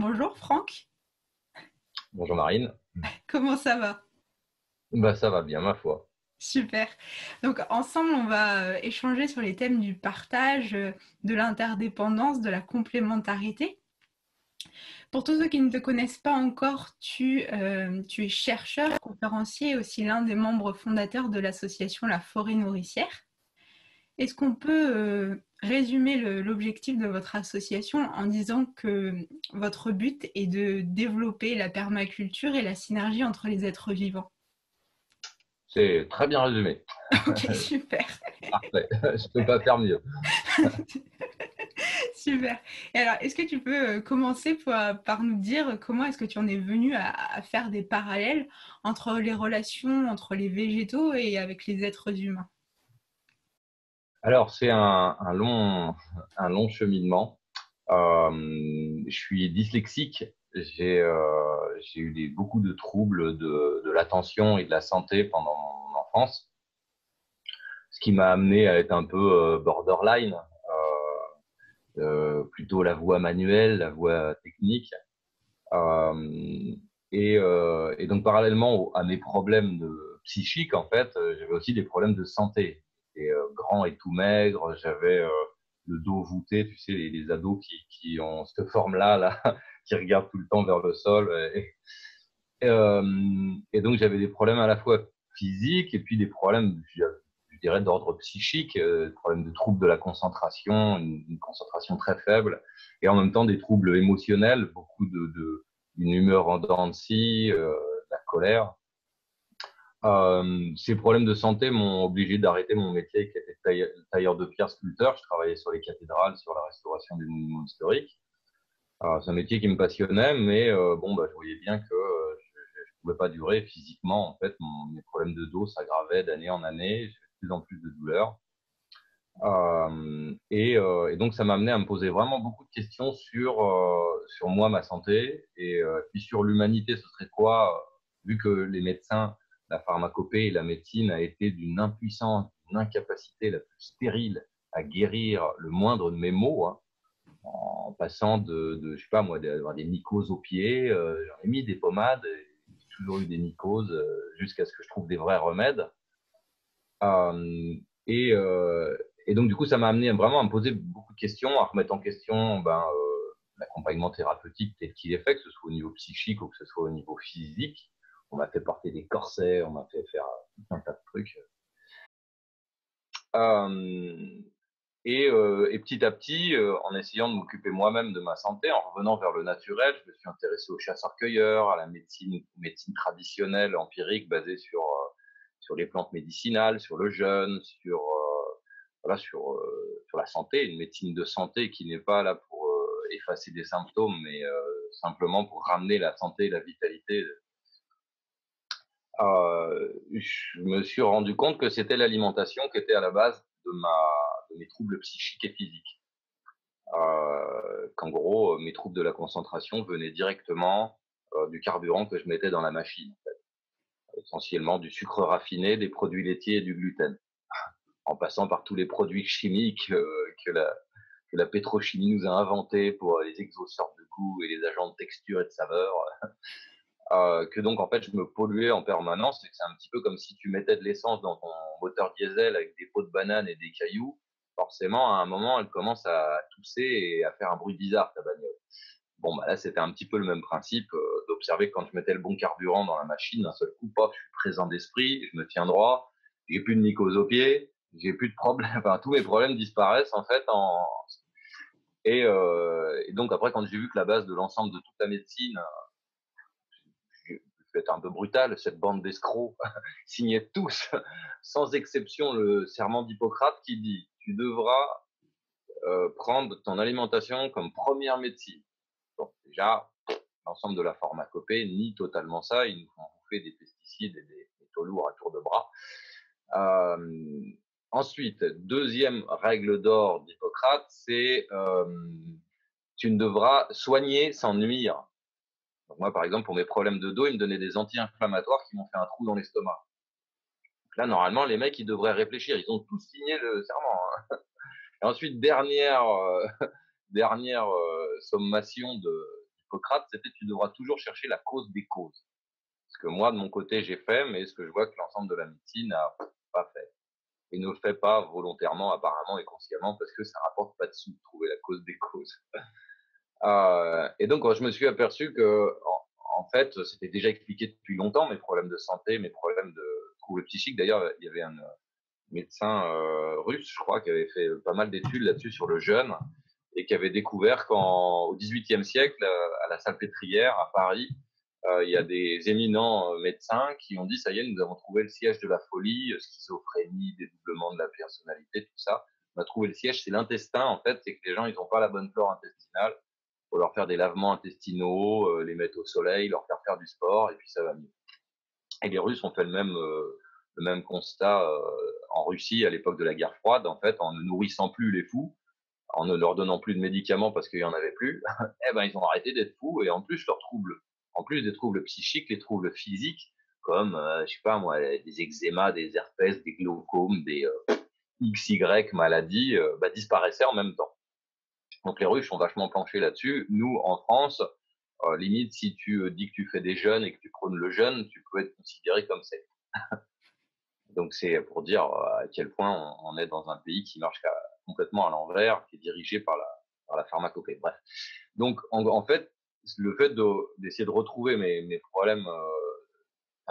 Bonjour Franck, Bonjour Marine. comment ça va? Bah ça va bien ma foi. Super. Donc ensemble, on va échanger sur les thèmes du partage, de l'interdépendance, de la complémentarité. Pour tous ceux qui ne te connaissent pas encore, tu es chercheur, conférencier et aussi l'un des membres fondateurs de l'association La Forêt Nourricière. Est-ce qu'on peut résumer l'objectif de votre association en disant que votre but est de développer la permaculture et la synergie entre les êtres vivants? C'est très bien résumé. Ok, super. Parfait. Je peux pas faire mieux. Super. Et alors, est-ce que tu peux commencer par nous dire comment est-ce que tu en es venu à faire des parallèles entre les relations entre les végétaux et avec les êtres humains? Alors c'est un long cheminement. Je suis dyslexique. J'ai eu beaucoup de troubles de l'attention et de la santé pendant mon enfance, ce qui m'a amené à être un peu borderline, plutôt la voie manuelle, la voie technique. Euh, et donc, parallèlement à mes problèmes psychiques, en fait, j'avais aussi des problèmes de santé. J'étais grand et tout maigre, j'avais le dos voûté, tu sais, les ados qui ont cette forme-là, là, qui regardent tout le temps vers le sol. Et donc, j'avais des problèmes à la fois physiques et puis des problèmes, je dirais, d'ordre psychique, des problèmes de troubles de la concentration, une concentration très faible, et en même temps des troubles émotionnels, beaucoup d'une humeur en dents de scie, de la colère. Ces problèmes de santé m'ont obligé d'arrêter mon métier qui était tailleur de pierre sculpteur. Je travaillais sur les cathédrales, sur la restauration des monuments historiques. C'est un métier qui me passionnait, mais bon, bah, je voyais bien que je pouvais pas durer physiquement. En fait, mes problèmes de dos s'aggravaient d'année en année. J'avais de plus en plus de douleurs. Et donc, ça m'a amené à me poser vraiment beaucoup de questions sur moi, ma santé, et puis sur l'humanité. Ce serait quoi, vu que les médecins, la pharmacopée et la médecine a été d'une impuissance, d'une incapacité la plus stérile à guérir le moindre de mes maux, hein, en passant je sais pas moi, d'avoir des mycoses aux pieds, j'en ai mis des pommades, et j'ai toujours eu des mycoses jusqu'à ce que je trouve des vrais remèdes. Euh, et, euh, et donc, du coup, ça m'a amené vraiment à me poser beaucoup de questions, à remettre en question l'accompagnement thérapeutique tel qu'il est fait, que ce soit au niveau psychique ou que ce soit au niveau physique. On m'a fait porter des corsets, on m'a fait faire tout un tas de trucs. Euh, et petit à petit, en essayant de m'occuper moi-même de ma santé, en revenant vers le naturel, je me suis intéressé aux chasseurs-cueilleurs, à la médecine traditionnelle, empirique, basée sur les plantes médicinales, sur le jeûne, voilà, sur la santé, une médecine de santé qui n'est pas là pour effacer des symptômes, mais simplement pour ramener la santé et la vitalité. Je me suis rendu compte que c'était l'alimentation qui était à la base de mes troubles psychiques et physiques. Qu'en gros, mes troubles de la concentration venaient directement du carburant que je mettais dans la machine, en fait. Essentiellement du sucre raffiné, des produits laitiers et du gluten, en passant par tous les produits chimiques que la pétrochimie nous a inventés pour les exhausteurs de goût et les agents de texture et de saveur, que donc en fait je me polluais en permanence, et que c'est un petit peu comme si tu mettais de l'essence dans ton moteur diesel avec des pots de banane et des cailloux. Forcément, à un moment, elle commence à tousser et à faire un bruit bizarre, ta bagnole. Bon, bah là, c'était un petit peu le même principe, d'observer que quand je mettais le bon carburant dans la machine, d'un seul coup, paf, je suis présent d'esprit, je me tiens droit, j'ai plus de mycose aux pieds, j'ai plus de problèmes, enfin, tous mes problèmes disparaissent, en fait, et donc après, quand j'ai vu que la base de l'ensemble de toute la médecine, je vais être un peu brutal, cette bande d'escrocs signaient tous, sans exception, le serment d'Hippocrate qui dit, tu devras prendre ton alimentation comme première médecine. Bon, déjà, l'ensemble de la pharmacopée nie totalement ça. Ils nous font bouffer des pesticides et des métaux lourds à tour de bras. Euh, Ensuite, deuxième règle d'or d'Hippocrate, c'est tu ne devras soigner sans nuire. Donc moi, par exemple, pour mes problèmes de dos, ils me donnaient des anti-inflammatoires qui m'ont fait un trou dans l'estomac. Donc là, normalement, les mecs, ils devraient réfléchir. Ils ont tous signé le serment, hein. Et ensuite, dernière sommation d'Hippocrate, c'était tu devras toujours chercher la cause des causes. Ce que moi, de mon côté, j'ai fait, mais ce que je vois que l'ensemble de la médecine n'a pas fait. Et ne le fait pas volontairement, apparemment et consciemment, parce que ça rapporte pas de sous de trouver la cause des causes. Et donc, quand je me suis aperçu que, en fait, c'était déjà expliqué depuis longtemps, mes problèmes de santé, mes problèmes de troubles psychiques. D'ailleurs, il y avait un médecin russe, je crois, qui avait fait pas mal d'études là-dessus sur le jeûne et qui avait découvert qu'au XVIIIe siècle, à la Salpêtrière, à Paris, il y a des éminents médecins qui ont dit, ça y est, nous avons trouvé le siège de la folie, schizophrénie, dédoublement de la personnalité, tout ça. On a trouvé le siège, c'est l'intestin, en fait, c'est que les gens, ils n'ont pas la bonne flore intestinale. Faut leur faire des lavements intestinaux, les mettre au soleil, leur faire du sport, et puis ça va mieux. Et les Russes ont fait le même constat en Russie à l'époque de la guerre froide, en fait, en ne nourrissant plus les fous, en ne leur donnant plus de médicaments parce qu'il y en avait plus, eh ben ils ont arrêté d'être fous et en plus leurs troubles, en plus des troubles psychiques, les troubles physiques comme je sais pas moi, des eczémas, des herpès, des glaucomes, des XY maladies, disparaissaient en même temps. Donc les Russes ont vachement planché là-dessus. Nous en France, limite si tu dis que tu fais des jeûnes et que tu prônes le jeûne, tu peux être considéré comme c'est. Donc c'est pour dire à quel point on est dans un pays qui marche complètement à l'envers, qui est dirigé par la pharmacopée. Bref. Donc en fait, le fait d'essayer de retrouver mes problèmes,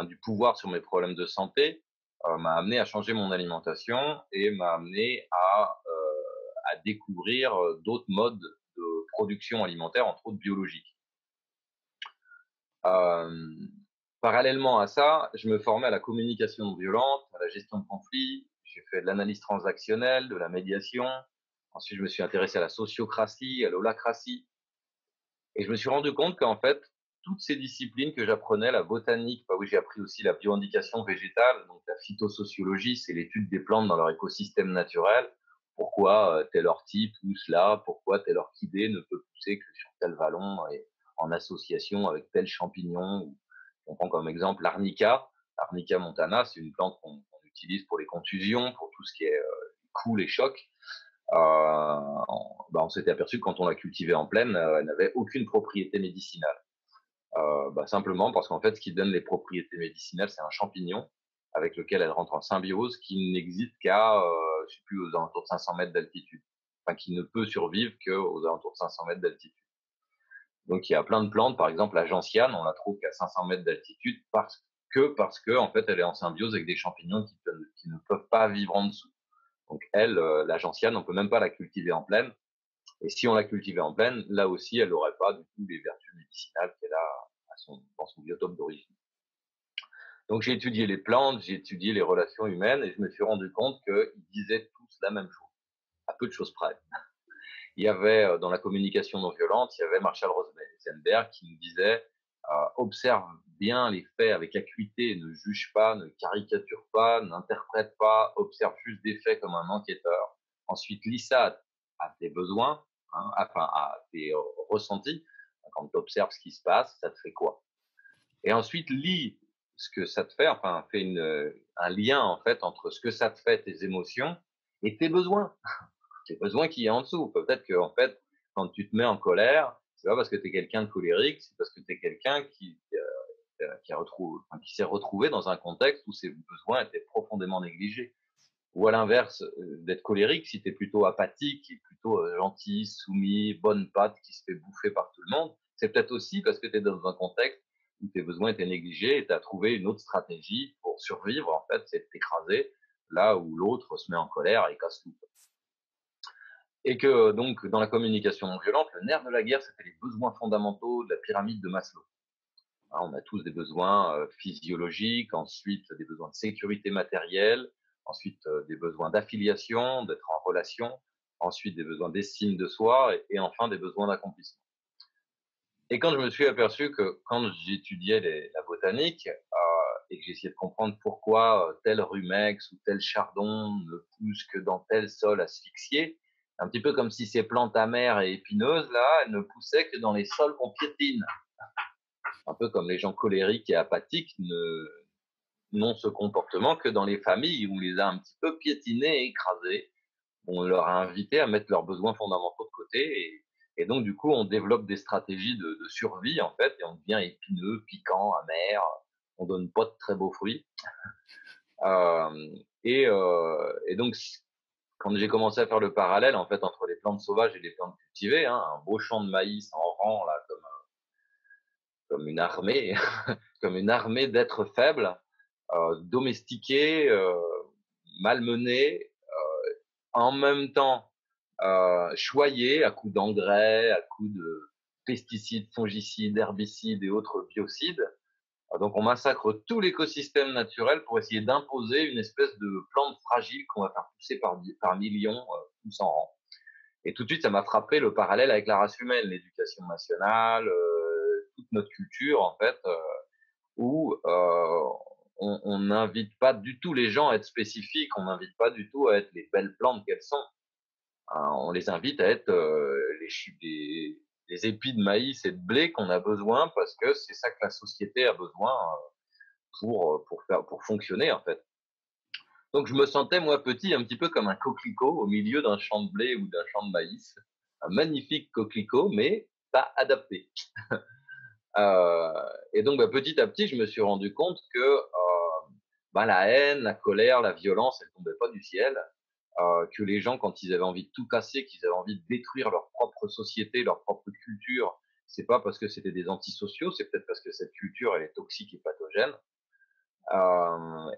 du pouvoir sur mes problèmes de santé, m'a amené à changer mon alimentation et m'a amené à découvrir d'autres modes de production alimentaire, entre autres biologiques. Parallèlement à ça, je me formais à la communication non violente, à la gestion de conflits. J'ai fait de l'analyse transactionnelle, de la médiation. Ensuite, je me suis intéressé à la sociocratie, à l'holacratie. Et je me suis rendu compte qu'en fait, toutes ces disciplines que j'apprenais, la botanique, oui, j'ai appris aussi la bioindication végétale, donc la phytosociologie, c'est l'étude des plantes dans leur écosystème naturel. Pourquoi telle ortie pousse là, pourquoi telle orchidée ne peut pousser que sur tel vallon et en association avec tel champignon. On prend comme exemple l'arnica. Arnica montana, c'est une plante qu'on utilise pour les contusions, pour tout ce qui est coups, les chocs. On s'était aperçu que quand on la cultivait en plaine, elle n'avait aucune propriété médicinale. Simplement parce qu'en fait, ce qui donne les propriétés médicinales, c'est un champignon avec lequel elle rentre en symbiose qui n'existe qu'à, je sais plus, aux alentours de 500 mètres d'altitude. Enfin, qui ne peut survivre qu'aux alentours de 500 mètres d'altitude. Donc, il y a plein de plantes, par exemple, la gentiane, on la trouve qu'à 500 mètres d'altitude parce que, en fait, elle est en symbiose avec des champignons qui ne peuvent pas vivre en dessous. Donc, la gentiane, on peut même pas la cultiver en plaine. Et si on la cultivait en plaine, là aussi, elle n'aurait pas du tout les vertus médicinales qu'elle a dans son biotope d'origine. Donc j'ai étudié les plantes, j'ai étudié les relations humaines et je me suis rendu compte qu'ils disaient tous la même chose, à peu de choses près. Il y avait dans la communication non violente, il y avait Marshall Rosenberg qui nous disait observe bien les faits avec acuité, ne juge pas, ne caricature pas, n'interprète pas, observe juste des faits comme un enquêteur. Ensuite, lis ça à tes besoins, à tes ressentis. Quand tu observes ce qui se passe, ça te fait quoi? Et ensuite, lis ce que ça te fait, fais un lien en fait entre ce que ça te fait, tes émotions, et tes besoins. Tes besoins qui est en dessous. Peut-être que en fait, quand tu te mets en colère, c'est pas parce que tu es quelqu'un de colérique, c'est parce que tu es quelqu'un qui s'est retrouvé dans un contexte où ses besoins étaient profondément négligés. Ou à l'inverse, d'être colérique, si tu es plutôt apathique, plutôt gentil, soumis, bonne patte, qui se fait bouffer par tout le monde, c'est peut-être aussi parce que tu es dans un contexte où tes besoins étaient négligés et tu as trouvé une autre stratégie pour survivre, en fait, c'est de t'écraser, là où l'autre se met en colère et casse tout. Et que donc, dans la communication non violente, le nerf de la guerre, c'était les besoins fondamentaux de la pyramide de Maslow. On a tous des besoins physiologiques, ensuite des besoins de sécurité matérielle, ensuite des besoins d'affiliation, d'être en relation, ensuite des besoins d'estime de soi et enfin des besoins d'accomplissement. Et quand je me suis aperçu que quand j'étudiais la botanique et que j'essayais de comprendre pourquoi tel rumex ou tel chardon ne pousse que dans tel sol asphyxié, un petit peu comme si ces plantes amères et épineuses, là, elles ne poussaient que dans les sols qu'on piétine. Un peu comme les gens colériques et apathiques n'ont ce comportement que dans les familles où on les a un petit peu piétinés et écrasés. On leur a invité à mettre leurs besoins fondamentaux de côté Et donc, du coup, on développe des stratégies de survie, en fait, et on devient épineux, piquant, amer. On donne pas de très beaux fruits. Et donc, quand j'ai commencé à faire le parallèle, en fait, entre les plantes sauvages et les plantes cultivées, hein, un beau champ de maïs en rang, là, comme une armée, comme une armée d'êtres faibles, domestiqués, malmenés, en même temps choyés à coups d'engrais, à coups de pesticides, fongicides, herbicides et autres biocides. Donc on massacre tout l'écosystème naturel pour essayer d'imposer une espèce de plante fragile qu'on va faire pousser par millions, tous en rang. Et tout de suite, ça m'a frappé le parallèle avec la race humaine, l'éducation nationale, toute notre culture en fait, où on n'invite pas du tout les gens à être spécifiques, on n'invite pas du tout à être les belles plantes qu'elles sont. Hein, on les invite à être les épis de maïs et de blé qu'on a besoin parce que c'est ça que la société a besoin pour fonctionner en fait. Donc je me sentais moi petit un petit peu comme un coquelicot au milieu d'un champ de blé ou d'un champ de maïs, un magnifique coquelicot mais pas adapté. Et donc petit à petit je me suis rendu compte que la haine, la colère, la violence, elles tombaient pas du ciel. Que les gens, quand ils avaient envie de tout casser, qu'ils avaient envie de détruire leur propre société, leur propre culture, c'est pas parce que c'était des antisociaux, c'est peut-être parce que cette culture, elle est toxique et pathogène.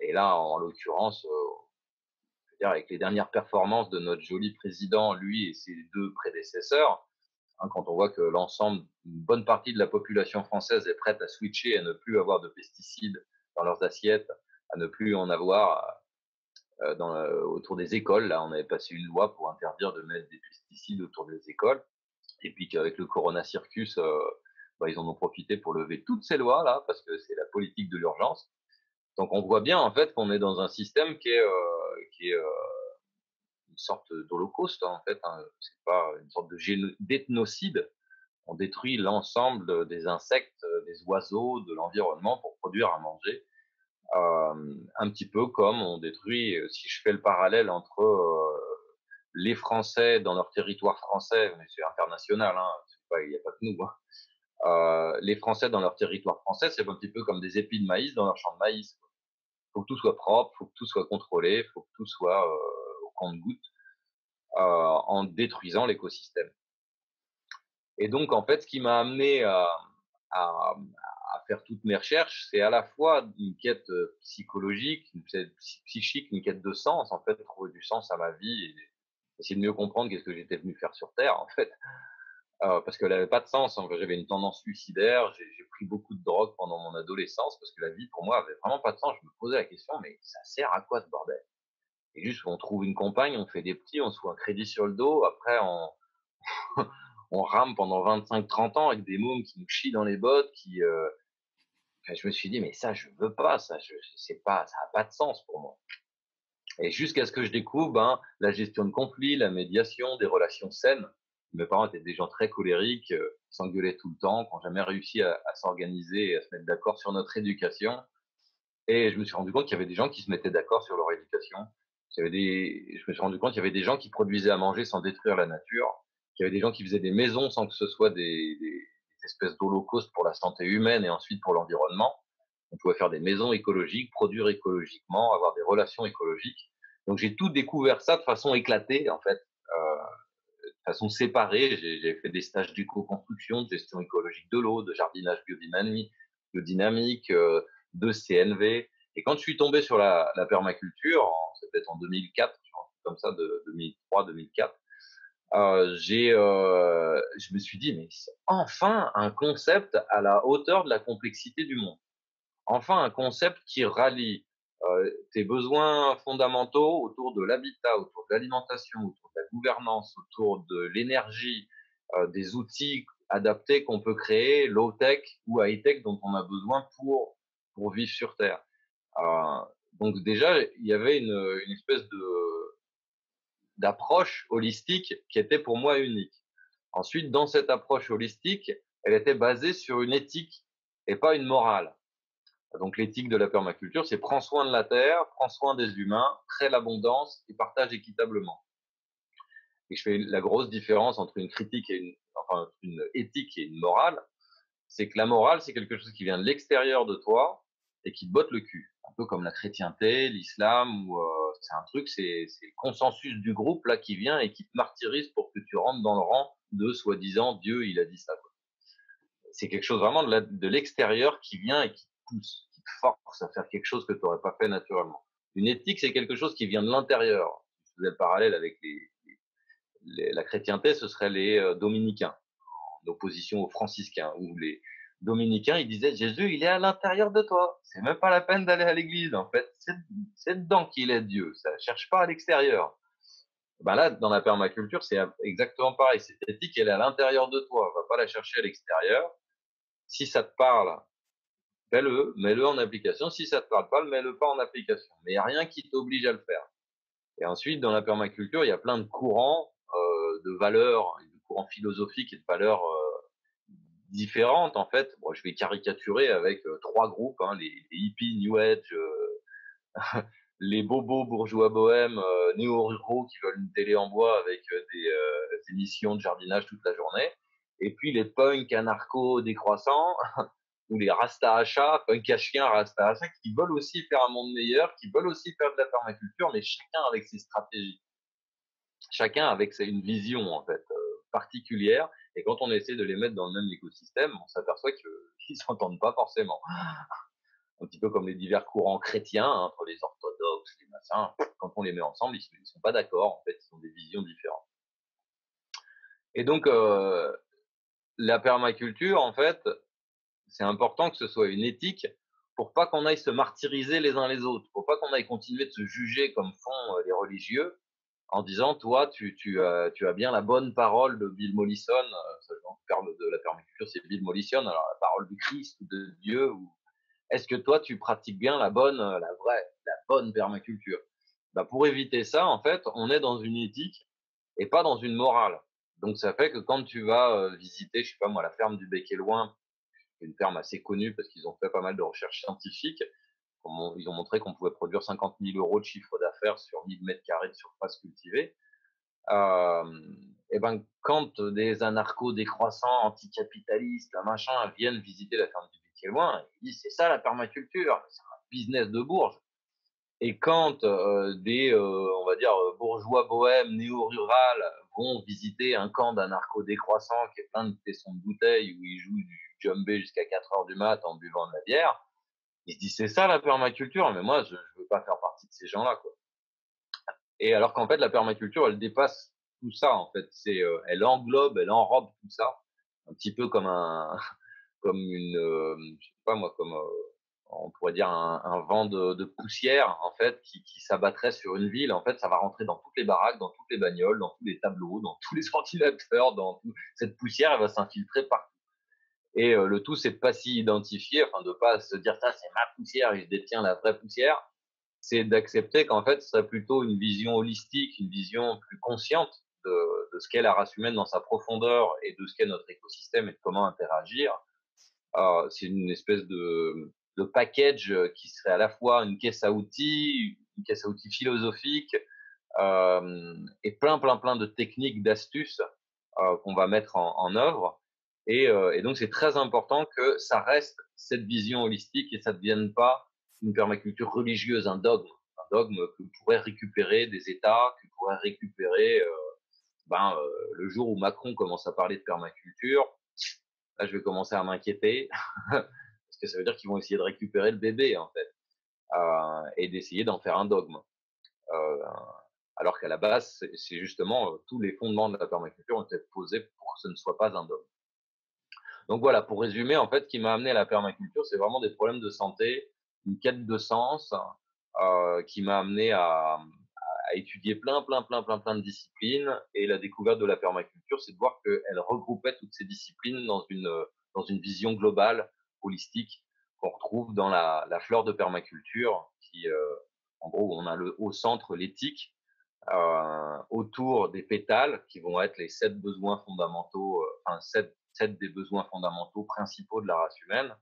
Et là, en l'occurrence, je veux dire, avec les dernières performances de notre joli président, lui et ses deux prédécesseurs, hein, quand on voit que l'ensemble, une bonne partie de la population française est prête à switcher, à ne plus avoir de pesticides dans leurs assiettes, à ne plus en avoir autour des écoles. Là, on avait passé une loi pour interdire de mettre des pesticides autour des écoles. Et puis qu'avec le Corona Circus, ils en ont profité pour lever toutes ces lois-là, parce que c'est la politique de l'urgence. Donc on voit bien en fait qu'on est dans un système qui est une sorte d'holocauste, hein, en fait. Hein. C'est pas une sorte d'ethnocide. On détruit l'ensemble des insectes, des oiseaux, de l'environnement pour produire à manger. Un petit peu comme on détruit, si je fais le parallèle entre les Français dans leur territoire français, mais c'est international, hein, il n'y a pas que nous. Hein. Les Français dans leur territoire français, c'est un petit peu comme des épis de maïs dans leur champ de maïs. Il faut que tout soit propre, il faut que tout soit contrôlé, il faut que tout soit au compte-goutte, en détruisant l'écosystème. Et donc, en fait, ce qui m'a amené à, à faire toutes mes recherches, c'est à la fois une quête psychologique, une quête psychique, une quête de sens, en fait, trouver du sens à ma vie et essayer de mieux comprendre qu'est-ce que j'étais venu faire sur Terre, en fait, parce qu'elle n'avait pas de sens. Hein. J'avais une tendance suicidaire, j'ai pris beaucoup de drogue pendant mon adolescence, parce que la vie, pour moi, avait vraiment pas de sens. Je me posais la question, mais ça sert à quoi ce bordel? Et juste, on trouve une compagne, on fait des petits, on se fout un crédit sur le dos, après, on rame pendant 25-30 ans avec des mômes qui nous chient dans les bottes, je me suis dit, mais ça, je veux pas, c'est pas, ça a pas de sens pour moi. Et jusqu'à ce que je découvre, la gestion de conflits, la médiation, des relations saines. Mes parents étaient des gens très colériques, qui s'engueulaient tout le temps, qui n'ont jamais réussi à s'organiser et à se mettre d'accord sur notre éducation. Et je me suis rendu compte qu'il y avait des gens qui se mettaient d'accord sur leur éducation. Je me suis rendu compte qu'il y avait des gens qui produisaient à manger sans détruire la nature, qu'il y avait des gens qui faisaient des maisons sans que ce soit des espèces d'holocaustes pour la santé humaine et ensuite pour l'environnement. On pouvait faire des maisons écologiques, produire écologiquement, avoir des relations écologiques. Donc j'ai tout découvert ça de façon éclatée, en fait, de façon séparée. J'ai fait des stages d'éco-construction, de gestion écologique de l'eau, de jardinage biodynamique, de CNV. Et quand je suis tombé sur la permaculture, c'était en 2004, comme ça, de 2003-2004, je me suis dit, mais c'est enfin un concept à la hauteur de la complexité du monde. Enfin un concept qui rallie tes besoins fondamentaux autour de l'habitat, autour de l'alimentation, autour de la gouvernance, autour de l'énergie, des outils adaptés qu'on peut créer, low-tech ou high-tech dont on a besoin pour vivre sur Terre. Euh, donc déjà, il y avait une espèce d'approche holistique qui était pour moi unique. Ensuite, dans cette approche holistique, elle était basée sur une éthique et pas une morale. Donc l'éthique de la permaculture, c'est prends soin de la terre, prends soin des humains, crée l'abondance et partage équitablement. Et je fais la grosse différence entre une critique et enfin, une éthique et une morale, c'est que la morale, c'est quelque chose qui vient de l'extérieur de toi et qui te botte le cul. Un peu comme la chrétienté, l'islam, ou c'est un truc, c'est le consensus du groupe là qui vient et qui te martyrise pour que tu rentres dans le rang de soi-disant Dieu, il a dit ça. Quoi. C'est quelque chose vraiment de l'extérieur qui vient et qui te pousse, qui te force à faire quelque chose que tu n'aurais pas fait naturellement. Une éthique, c'est quelque chose qui vient de l'intérieur. Je faisais le parallèle avec la chrétienté, ce serait les dominicains, en opposition aux franciscains, où les dominicains, ils disaient Jésus, il est à l'intérieur de toi. C'est même pas la peine d'aller à l'église, en fait. C'est dedans qu'il est Dieu. Ça cherche pas à l'extérieur. Ben là, dans la permaculture, c'est exactement pareil. Cette éthique, elle est à l'intérieur de toi. On va pas la chercher à l'extérieur. Si ça te parle, fais-le, mets-le en application. Si ça te parle pas, mets-le pas en application. Mais il n'y a rien qui t'oblige à le faire. Et ensuite, dans la permaculture, il y a plein de courants de valeurs, de courants philosophiques et de valeurs différentes en fait. Bon, je vais caricaturer avec trois groupes, hein, les hippies, New Age, les bobos bourgeois bohèmes, néo-ruraux qui veulent une télé en bois avec des émissions de jardinage toute la journée. Et puis les punks anarcho décroissants ou les rasta à chat, punk à chien, rasta à chat, qui veulent aussi faire un monde meilleur, qui veulent aussi faire de la permaculture, mais chacun avec ses stratégies. Chacun avec une vision en fait particulière. Et quand on essaie de les mettre dans le même écosystème, on s'aperçoit qu'ils s'entendent pas forcément. Un petit peu comme les divers courants chrétiens, hein, entre les orthodoxes, les machins. Quand on les met ensemble, ils sont pas d'accord. En fait, ils ont des visions différentes. Et donc, la permaculture, en fait, c'est important que ce soit une éthique pour pas qu'on aille se martyriser les uns les autres, pour pas qu'on aille continuer de se juger comme font les religieux, en disant toi tu as bien la bonne parole de Bill Mollison, de la permaculture c'est Bill Mollison, alors la parole du Christ ou de Dieu, ou est-ce que toi tu pratiques bien la bonne, la vraie, la bonne permaculture? Bah, pour éviter ça en fait on est dans une éthique et pas dans une morale. Donc ça fait que quand tu vas visiter, je sais pas moi, la ferme du Bec et Loin, une ferme assez connue parce qu'ils ont fait pas mal de recherches scientifiques, ils ont montré qu'on pouvait produire 50 000 euros de chiffre d'affaires sur 1000 mètres carrés de surface cultivée. Et ben, quand des anarchos décroissants, anticapitalistes, machin, viennent visiter la ferme du Bec-et-Loin, ils disent c'est ça la permaculture, c'est un business de bourge. Et quand on va dire, bourgeois bohèmes, néo-rural, vont visiter un camp d'anarchos décroissants qui est plein de tessons de bouteilles où ils jouent du djembé jusqu'à 4 heures du mat en buvant de la bière, ils se disent c'est ça la permaculture, mais moi je veux pas faire partie de ces gens-là, quoi. Et alors qu'en fait, la permaculture, elle dépasse tout ça, en fait. Elle englobe, elle enrobe tout ça. Un petit peu comme comme je sais pas moi, comme, on pourrait dire un vent de poussière, en fait, qui s'abattrait sur une ville. En fait, ça va rentrer dans toutes les baraques, dans toutes les bagnoles, dans tous les tableaux, dans tous les ordinateurs, cette poussière, elle va s'infiltrer partout. Et le tout, c'est de pas s'y identifier, enfin, de pas se dire ça, c'est ma poussière et je détiens la vraie poussière, c'est d'accepter qu'en fait, ce serait plutôt une vision holistique, une vision plus consciente de ce qu'est la race humaine dans sa profondeur et de ce qu'est notre écosystème et de comment interagir. C'est une espèce de package qui serait à la fois une caisse à outils philosophique, et plein de techniques, d'astuces qu'on va mettre en œuvre. Et donc, c'est très important que ça reste cette vision holistique et ça ne devienne pas une permaculture religieuse, un dogme que pourraient récupérer des États, que pourraient récupérer le jour où Macron commence à parler de permaculture. Là, je vais commencer à m'inquiéter parce que ça veut dire qu'ils vont essayer de récupérer le bébé en fait et d'essayer d'en faire un dogme. Euh, alors qu'à la base, c'est justement tous les fondements de la permaculture ont été posés pour que ce ne soit pas un dogme. Donc voilà, pour résumer, en fait, ce qui m'a amené à la permaculture, c'est vraiment des problèmes de santé, une quête de sens, qui m'a amené à étudier plein de disciplines. Et la découverte de la permaculture, c'est de voir qu'elle regroupait toutes ces disciplines dans une vision globale, holistique, qu'on retrouve dans la fleur de permaculture, qui, en gros, on a au centre l'éthique, autour des pétales, qui vont être les 7 besoins fondamentaux, enfin 7 des besoins fondamentaux principaux de la race humaine.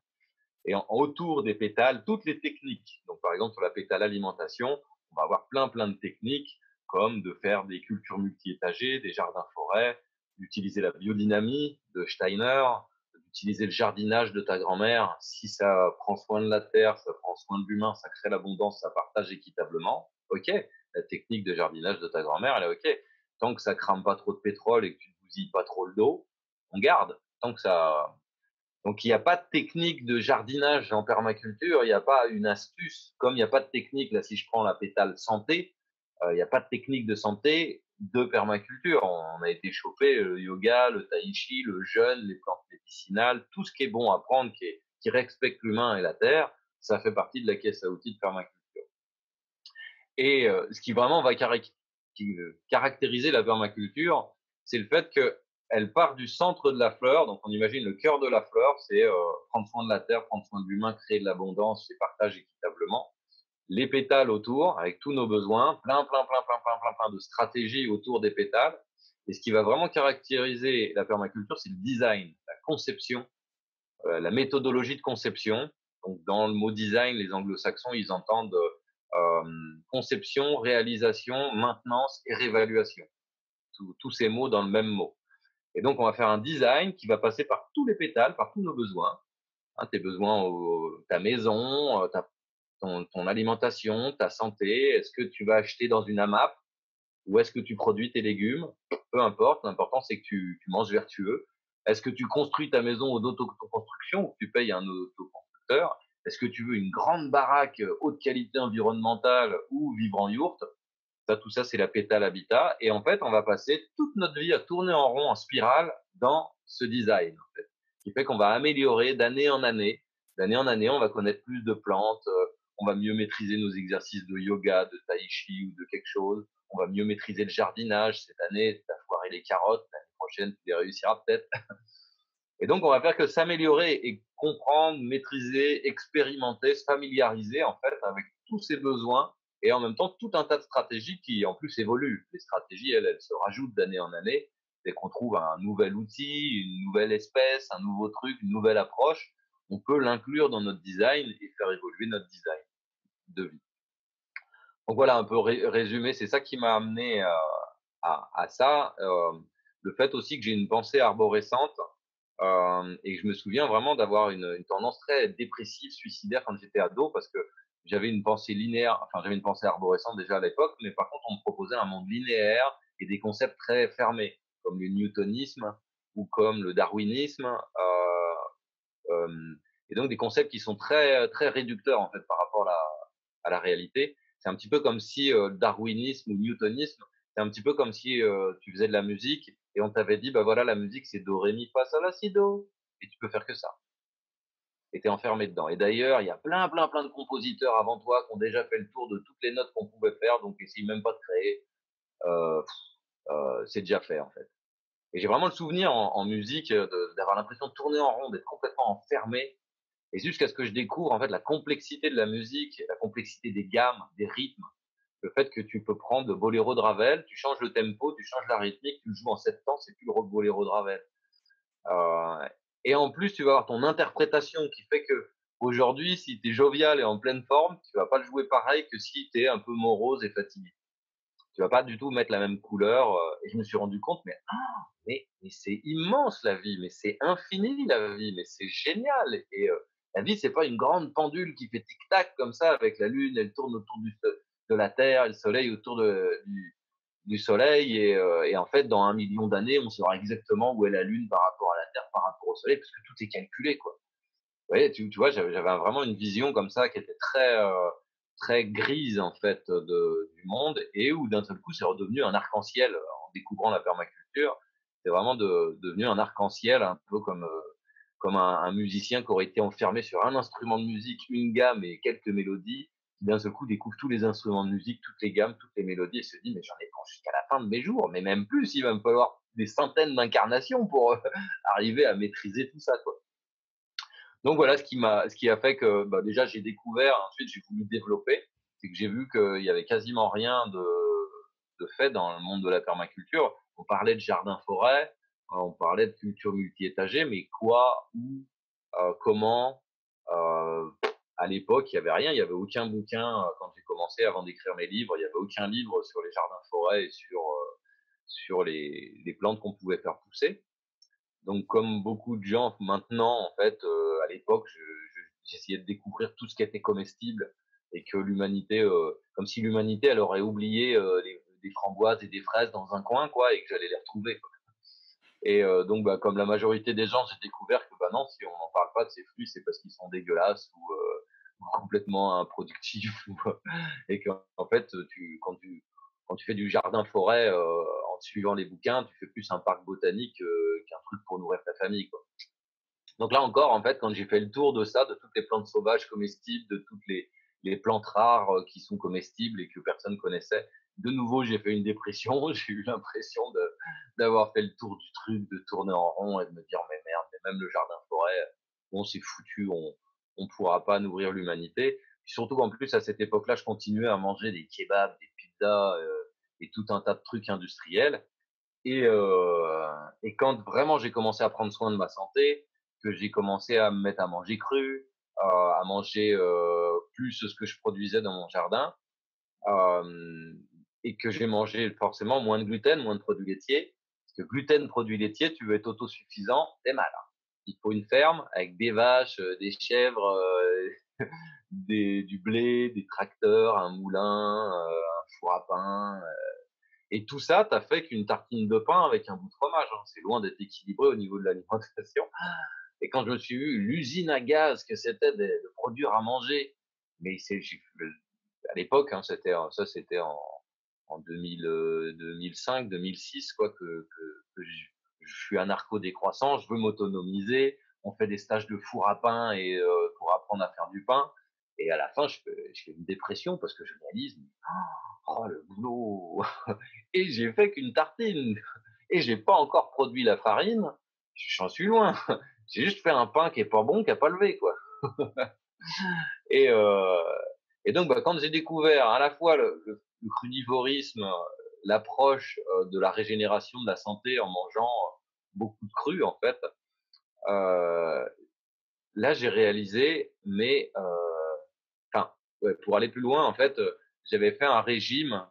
Et autour des pétales, toutes les techniques. Donc, par exemple, sur la pétale alimentation, on va avoir plein de techniques comme de faire des cultures multi-étagées, des jardins-forêts, d'utiliser la biodynamie de Steiner, d'utiliser le jardinage de ta grand-mère. Si ça prend soin de la terre, ça prend soin de l'humain, ça crée l'abondance, ça partage équitablement. Ok, la technique de jardinage de ta grand-mère, elle est ok. Tant que ça crame pas trop de pétrole et que tu ne bousilles pas trop le dos, on garde. Tant que ça. Donc il n'y a pas de technique de jardinage en permaculture, il n'y a pas une astuce. Comme il n'y a pas de technique, là si je prends la pétale santé, il n'y a pas de technique de santé de permaculture. On a été chauffé le yoga, le tai chi, le jeûne, les plantes médicinales, tout ce qui est bon à prendre, qui respecte l'humain et la terre, ça fait partie de la caisse à outils de permaculture. Et ce qui vraiment va caractériser la permaculture, c'est le fait qu'elle part du centre de la fleur. Donc on imagine le cœur de la fleur, c'est prendre soin de la terre, prendre soin de l'humain, créer de l'abondance et partage équitablement. Les pétales autour, avec tous nos besoins, plein de stratégies autour des pétales. Et ce qui va vraiment caractériser la permaculture, c'est le design, la conception, la méthodologie de conception. Donc, dans le mot design, les anglo-saxons, ils entendent conception, réalisation, maintenance et réévaluation. Tous ces mots dans le même mot. Et donc, on va faire un design qui va passer par tous les pétales, par tous nos besoins. Hein, tes besoins, ta maison, ton alimentation, ta santé. Est-ce que tu vas acheter dans une AMAP ou est-ce que tu produis tes légumes? Peu importe, l'important c'est que tu manges vertueux. Est-ce que tu construis ta maison d'autoconstruction ou que tu payes un autoconstructeur? Est-ce que tu veux une grande baraque haute qualité environnementale ou vivre en yourte? Ça, tout ça, c'est la pétale habitat. Et en fait, on va passer toute notre vie à tourner en rond, en spirale, dans ce design. En fait. Ce qui fait qu'on va améliorer d'année en année. D'année en année, on va connaître plus de plantes, on va mieux maîtriser nos exercices de yoga, de tai chi ou de quelque chose. On va mieux maîtriser le jardinage. Cette année, tu as foiré les carottes. L'année prochaine, tu les réussiras peut-être. Et donc, on va faire que s'améliorer et comprendre, maîtriser, expérimenter, se familiariser en fait avec tous ces besoins et en même temps tout un tas de stratégies qui en plus évoluent. Les stratégies, elles se rajoutent d'année en année. Dès qu'on trouve un nouvel outil, une nouvelle espèce, un nouveau truc, une nouvelle approche, on peut l'inclure dans notre design et faire évoluer notre design de vie. Donc voilà, un peu résumé, c'est ça qui m'a amené à ça. Le fait aussi que j'ai une pensée arborescente et que je me souviens vraiment d'avoir une tendance très dépressive, suicidaire quand j'étais ado parce que j'avais une pensée linéaire, enfin j'avais une pensée arborescente déjà à l'époque, mais par contre on me proposait un monde linéaire et des concepts très fermés, comme le newtonisme ou comme le darwinisme, et donc des concepts qui sont très réducteurs en fait par rapport à la réalité. C'est un petit peu comme si le darwinisme ou le newtonisme, c'est un petit peu comme si tu faisais de la musique et on t'avait dit, bah voilà, la musique c'est do, ré, mi, fa, sol, la, si, do, et tu peux faire que ça. Et t'es enfermé dedans. Et d'ailleurs, il y a plein de compositeurs avant toi qui ont déjà fait le tour de toutes les notes qu'on pouvait faire, donc essaye même pas de créer. Euh, c'est déjà fait en fait. Et j'ai vraiment le souvenir en musique d'avoir l'impression de tourner en rond, d'être complètement enfermé et jusqu'à ce que je découvre en fait la complexité de la musique, la complexité des gammes, des rythmes, le fait que tu peux prendre le boléro de Ravel, tu changes le tempo, tu changes la rythmique, tu le joues en 7 temps, c'est plus le boléro de Ravel. Euh, et en plus, tu vas avoir ton interprétation qui fait que aujourd'hui, si tu es jovial et en pleine forme, tu vas pas le jouer pareil que si tu es un peu morose et fatigué. Tu vas pas du tout mettre la même couleur. Et je me suis rendu compte, mais c'est immense la vie, mais c'est infini la vie, mais c'est génial. Et la vie, c'est pas une grande pendule qui fait tic-tac comme ça avec la lune, elle tourne autour de la Terre et le Soleil autour du Soleil. Et en fait, dans 1 million d'années, on saura exactement où est la Lune par rapport à la Terre, par rapport au Soleil, parce que tout est calculé, quoi. Vous voyez, tu vois, j'avais vraiment une vision comme ça qui était très grise en fait du monde et où d'un seul coup c'est redevenu un arc-en-ciel en découvrant la permaculture. C'est vraiment devenu un arc-en-ciel, un peu comme un musicien qui aurait été enfermé sur un instrument de musique, une gamme et quelques mélodies, qui d'un seul coup découvre tous les instruments de musique, toutes les gammes, toutes les mélodies et se dit mais j'en ai pour jusqu'à la fin de mes jours, mais même plus, il va me falloir des centaines d'incarnations pour arriver à maîtriser tout ça, quoi. Donc voilà ce qui a fait que bah, déjà j'ai découvert, ensuite j'ai voulu développer, c'est que j'ai vu qu'il y avait quasiment rien de fait dans le monde de la permaculture. On parlait de jardin-forêt, on parlait de culture multi-étagée, mais quoi, où, comment, euh, À l'époque, il y avait rien, il y avait aucun bouquin, quand j'ai commencé avant d'écrire mes livres, il y avait aucun livre sur les jardins-forêts et sur les plantes qu'on pouvait faire pousser. Donc comme beaucoup de gens maintenant, en fait, à l'époque, j'essayais de découvrir tout ce qui était comestible et que l'humanité, comme si l'humanité, elle aurait oublié, les des framboises et des fraises dans un coin, quoi, et que j'allais les retrouver, quoi. Et donc bah, comme la majorité des gens, j'ai découvert que, bah, non, si on n'en parle pas de ces fruits, c'est parce qu'ils sont dégueulasses ou complètement improductifs ou et qu'en fait, quand tu fais du jardin-forêt, en suivant les bouquins, tu fais plus un parc botanique, qu'un truc pour nourrir ta famille, quoi. Donc là encore, en fait, quand j'ai fait le tour de ça, de toutes les plantes sauvages comestibles, de toutes les plantes rares qui sont comestibles et que personne connaissait, de nouveau, j'ai fait une dépression. J'ai eu l'impression d'avoir fait le tour du truc, de tourner en rond et de me dire, mais merde, mais même le jardin-forêt, bon, c'est foutu, on pourra pas nourrir l'humanité. Puis surtout qu'en plus, à cette époque-là, je continuais à manger des kebabs, des pizzas et tout un tas de trucs industriels. Et, et quand vraiment j'ai commencé à prendre soin de ma santé, que j'ai commencé à me mettre à manger cru, à manger plus ce que je produisais dans mon jardin, et que j'ai mangé forcément moins de gluten, moins de produits laitiers. Parce que gluten, produits laitiers, tu veux être autosuffisant, t'es mal, hein. Il faut une ferme avec des vaches, des chèvres, du blé, des tracteurs, un moulin, un four à pain. Et tout ça, t'as fait qu'une tartine de pain avec un bout de fromage, hein. C'est loin d'être équilibré au niveau de l'alimentation. Et quand je me suis vu l'usine à gaz que c'était de produire à manger, mais à l'époque, hein, c'était en 2000, 2005, 2006, quoi, que je suis un narco décroissant, je veux m'autonomiser. On fait des stages de four à pain et pour apprendre à faire du pain. Et à la fin, je fais une dépression parce que je réalise, oh le boulot. Et j'ai fait qu'une tartine. Et j'ai pas encore produit la farine. J'en suis loin. J'ai juste fait un pain qui est pas bon, qui a pas levé, quoi. Et, euh, et donc, bah, quand j'ai découvert à la fois le crudivorisme, l'approche de la régénération de la santé en mangeant beaucoup de cru, en fait, euh, là, j'ai réalisé, mais enfin, ouais, pour aller plus loin, en fait, j'avais fait un régime,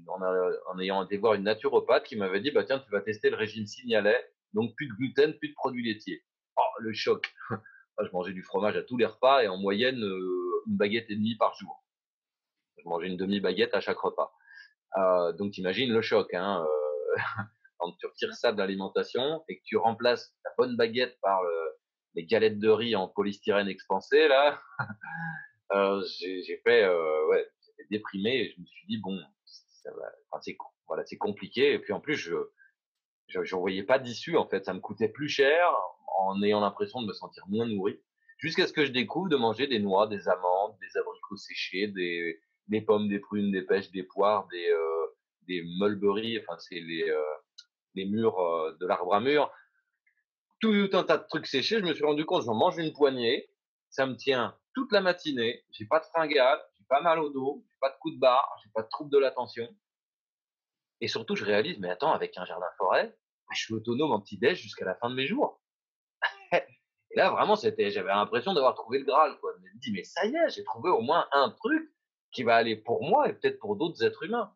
en ayant été voir une naturopathe qui m'avait dit, bah tiens, tu vas tester le régime Signalet, donc plus de gluten, plus de produits laitiers. Oh, le choc. Moi, je mangeais du fromage à tous les repas et en moyenne une baguette et demie par jour. Je mangeais une demi-baguette à chaque repas. Donc t'imagines le choc, hein. Quand tu retires ça de l'alimentation et que tu remplaces ta bonne baguette par les galettes de riz en polystyrène expansé, là, j'ai fait, ouais, j'étais déprimé et je me suis dit bon, ça va, enfin, voilà, c'est compliqué. Et puis en plus, j'en voyais pas d'issue en fait. Ça me coûtait plus cher en ayant l'impression de me sentir moins nourri. Jusqu'à ce que je découvre de manger des noix, des amandes, des abricots séchés, des pommes, des prunes, des pêches, des poires, des mulberries. Enfin, c'est les mûres de l'arbre à mûr, tout un tas de trucs séchés. Je me suis rendu compte, j'en mange une poignée, ça me tient toute la matinée, j'ai pas de fringales, j'ai pas mal au dos, j'ai pas de coups de barre, j'ai pas de troubles de l'attention. Et surtout, je réalise, mais attends, avec un jardin forêt, bah, je suis autonome en petit déj jusqu'à la fin de mes jours. Et là, vraiment, j'avais l'impression d'avoir trouvé le Graal, quoi. Je me dis, mais ça y est, j'ai trouvé au moins un truc qui va aller pour moi et peut-être pour d'autres êtres humains.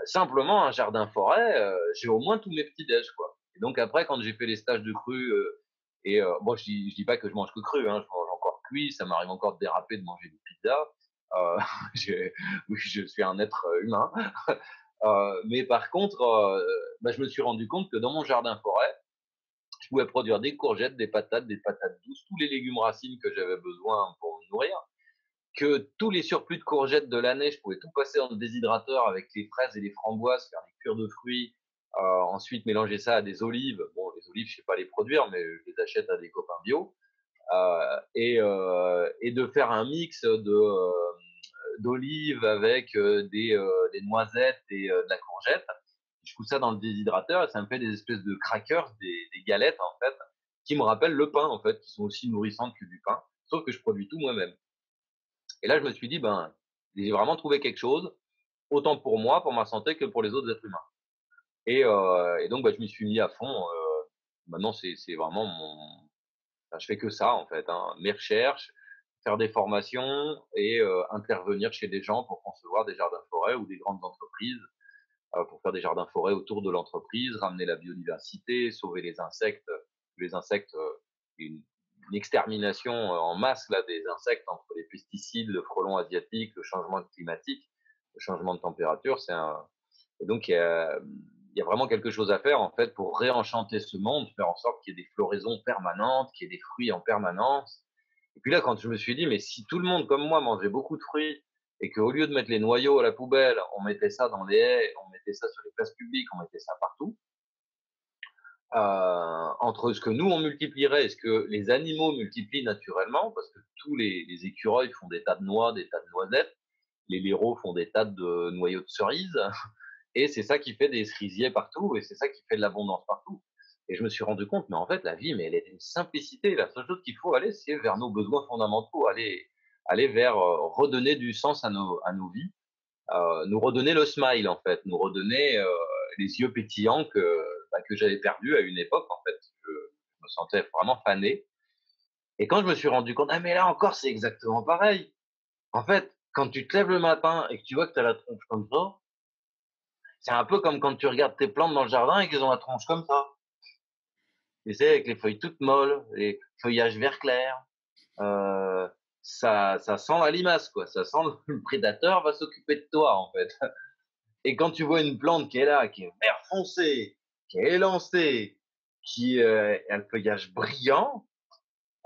Simplement, un jardin forêt, j'ai au moins tous mes petits déj, quoi. Et donc après, quand j'ai fait les stages de cru, bon, je dis pas que je mange que cru, hein, je mange encore cuit, ça m'arrive encore de déraper, de manger des pizzas. Euh, oui, je suis un être humain. Mais par contre, bah, je me suis rendu compte que dans mon jardin forêt, je pouvais produire des courgettes, des patates douces, tous les légumes racines que j'avais besoin pour me nourrir, que tous les surplus de courgettes de l'année, je pouvais tout passer dans le déshydrateur avec les fraises et les framboises, faire des cures de fruits, ensuite mélanger ça à des olives. Bon, les olives, je sais pas les produire, mais je les achète à des copains bio. Et de faire un mix d'olives avec des noisettes et de la courgette. Je fous ça dans le déshydrateur et ça me fait des espèces de crackers, des galettes en fait, qui me rappellent le pain en fait, qui sont aussi nourrissantes que du pain, sauf que je produis tout moi-même. Et là, je me suis dit, ben, j'ai vraiment trouvé quelque chose, autant pour moi, pour ma santé, que pour les autres êtres humains. Et donc, bah, je m'y suis mis à fond. Maintenant, c'est vraiment mon. Enfin, je fais que ça, en fait, hein. Mes recherches, faire des formations et intervenir chez des gens pour concevoir des jardins-forêts ou des grandes entreprises, pour faire des jardins-forêts autour de l'entreprise, ramener la biodiversité, sauver les insectes. Les insectes, une une extermination, en masse là des insectes entre les pesticides, le frelon asiatique, le changement climatique, le changement de température, c'est un et donc il y a vraiment quelque chose à faire en fait pour réenchanter ce monde, faire en sorte qu'il y ait des floraisons permanentes, qu'il y ait des fruits en permanence. Et puis là, quand je me suis dit: «Mais si tout le monde comme moi mangeait beaucoup de fruits et qu'au lieu de mettre les noyaux à la poubelle, on mettait ça dans les haies, on mettait ça sur les places publiques, on mettait ça partout», entre ce que nous on multiplierait et ce que les animaux multiplient naturellement, parce que tous les écureuils font des tas de noix, des tas de noisettes, les blaireaux font des tas de noyaux de cerises, et c'est ça qui fait des cerisiers partout, et c'est ça qui fait de l'abondance partout. Et je me suis rendu compte, mais en fait, la vie, mais elle est d'une simplicité. La seule chose qu'il faut aller, c'est vers nos besoins fondamentaux, aller vers redonner du sens à nos vies, nous redonner le smile, en fait, nous redonner les yeux pétillants que j'avais perdus à une époque, en fait. Je me sentais vraiment fané. Et quand je me suis rendu compte, ah, mais là encore, c'est exactement pareil. En fait, quand tu te lèves le matin et que tu vois que tu as la tronche comme ça, c'est un peu comme quand tu regardes tes plantes dans le jardin et qu'elles ont la tronche comme ça. Tu sais, avec les feuilles toutes molles, les feuillages vert clair. Heu, ça sent la limace, quoi. Ça sent le prédateur va s'occuper de toi, en fait. Et quand tu vois une plante qui est là, qui est vert foncé, qui est élancée, qui, a le feuillage brillant,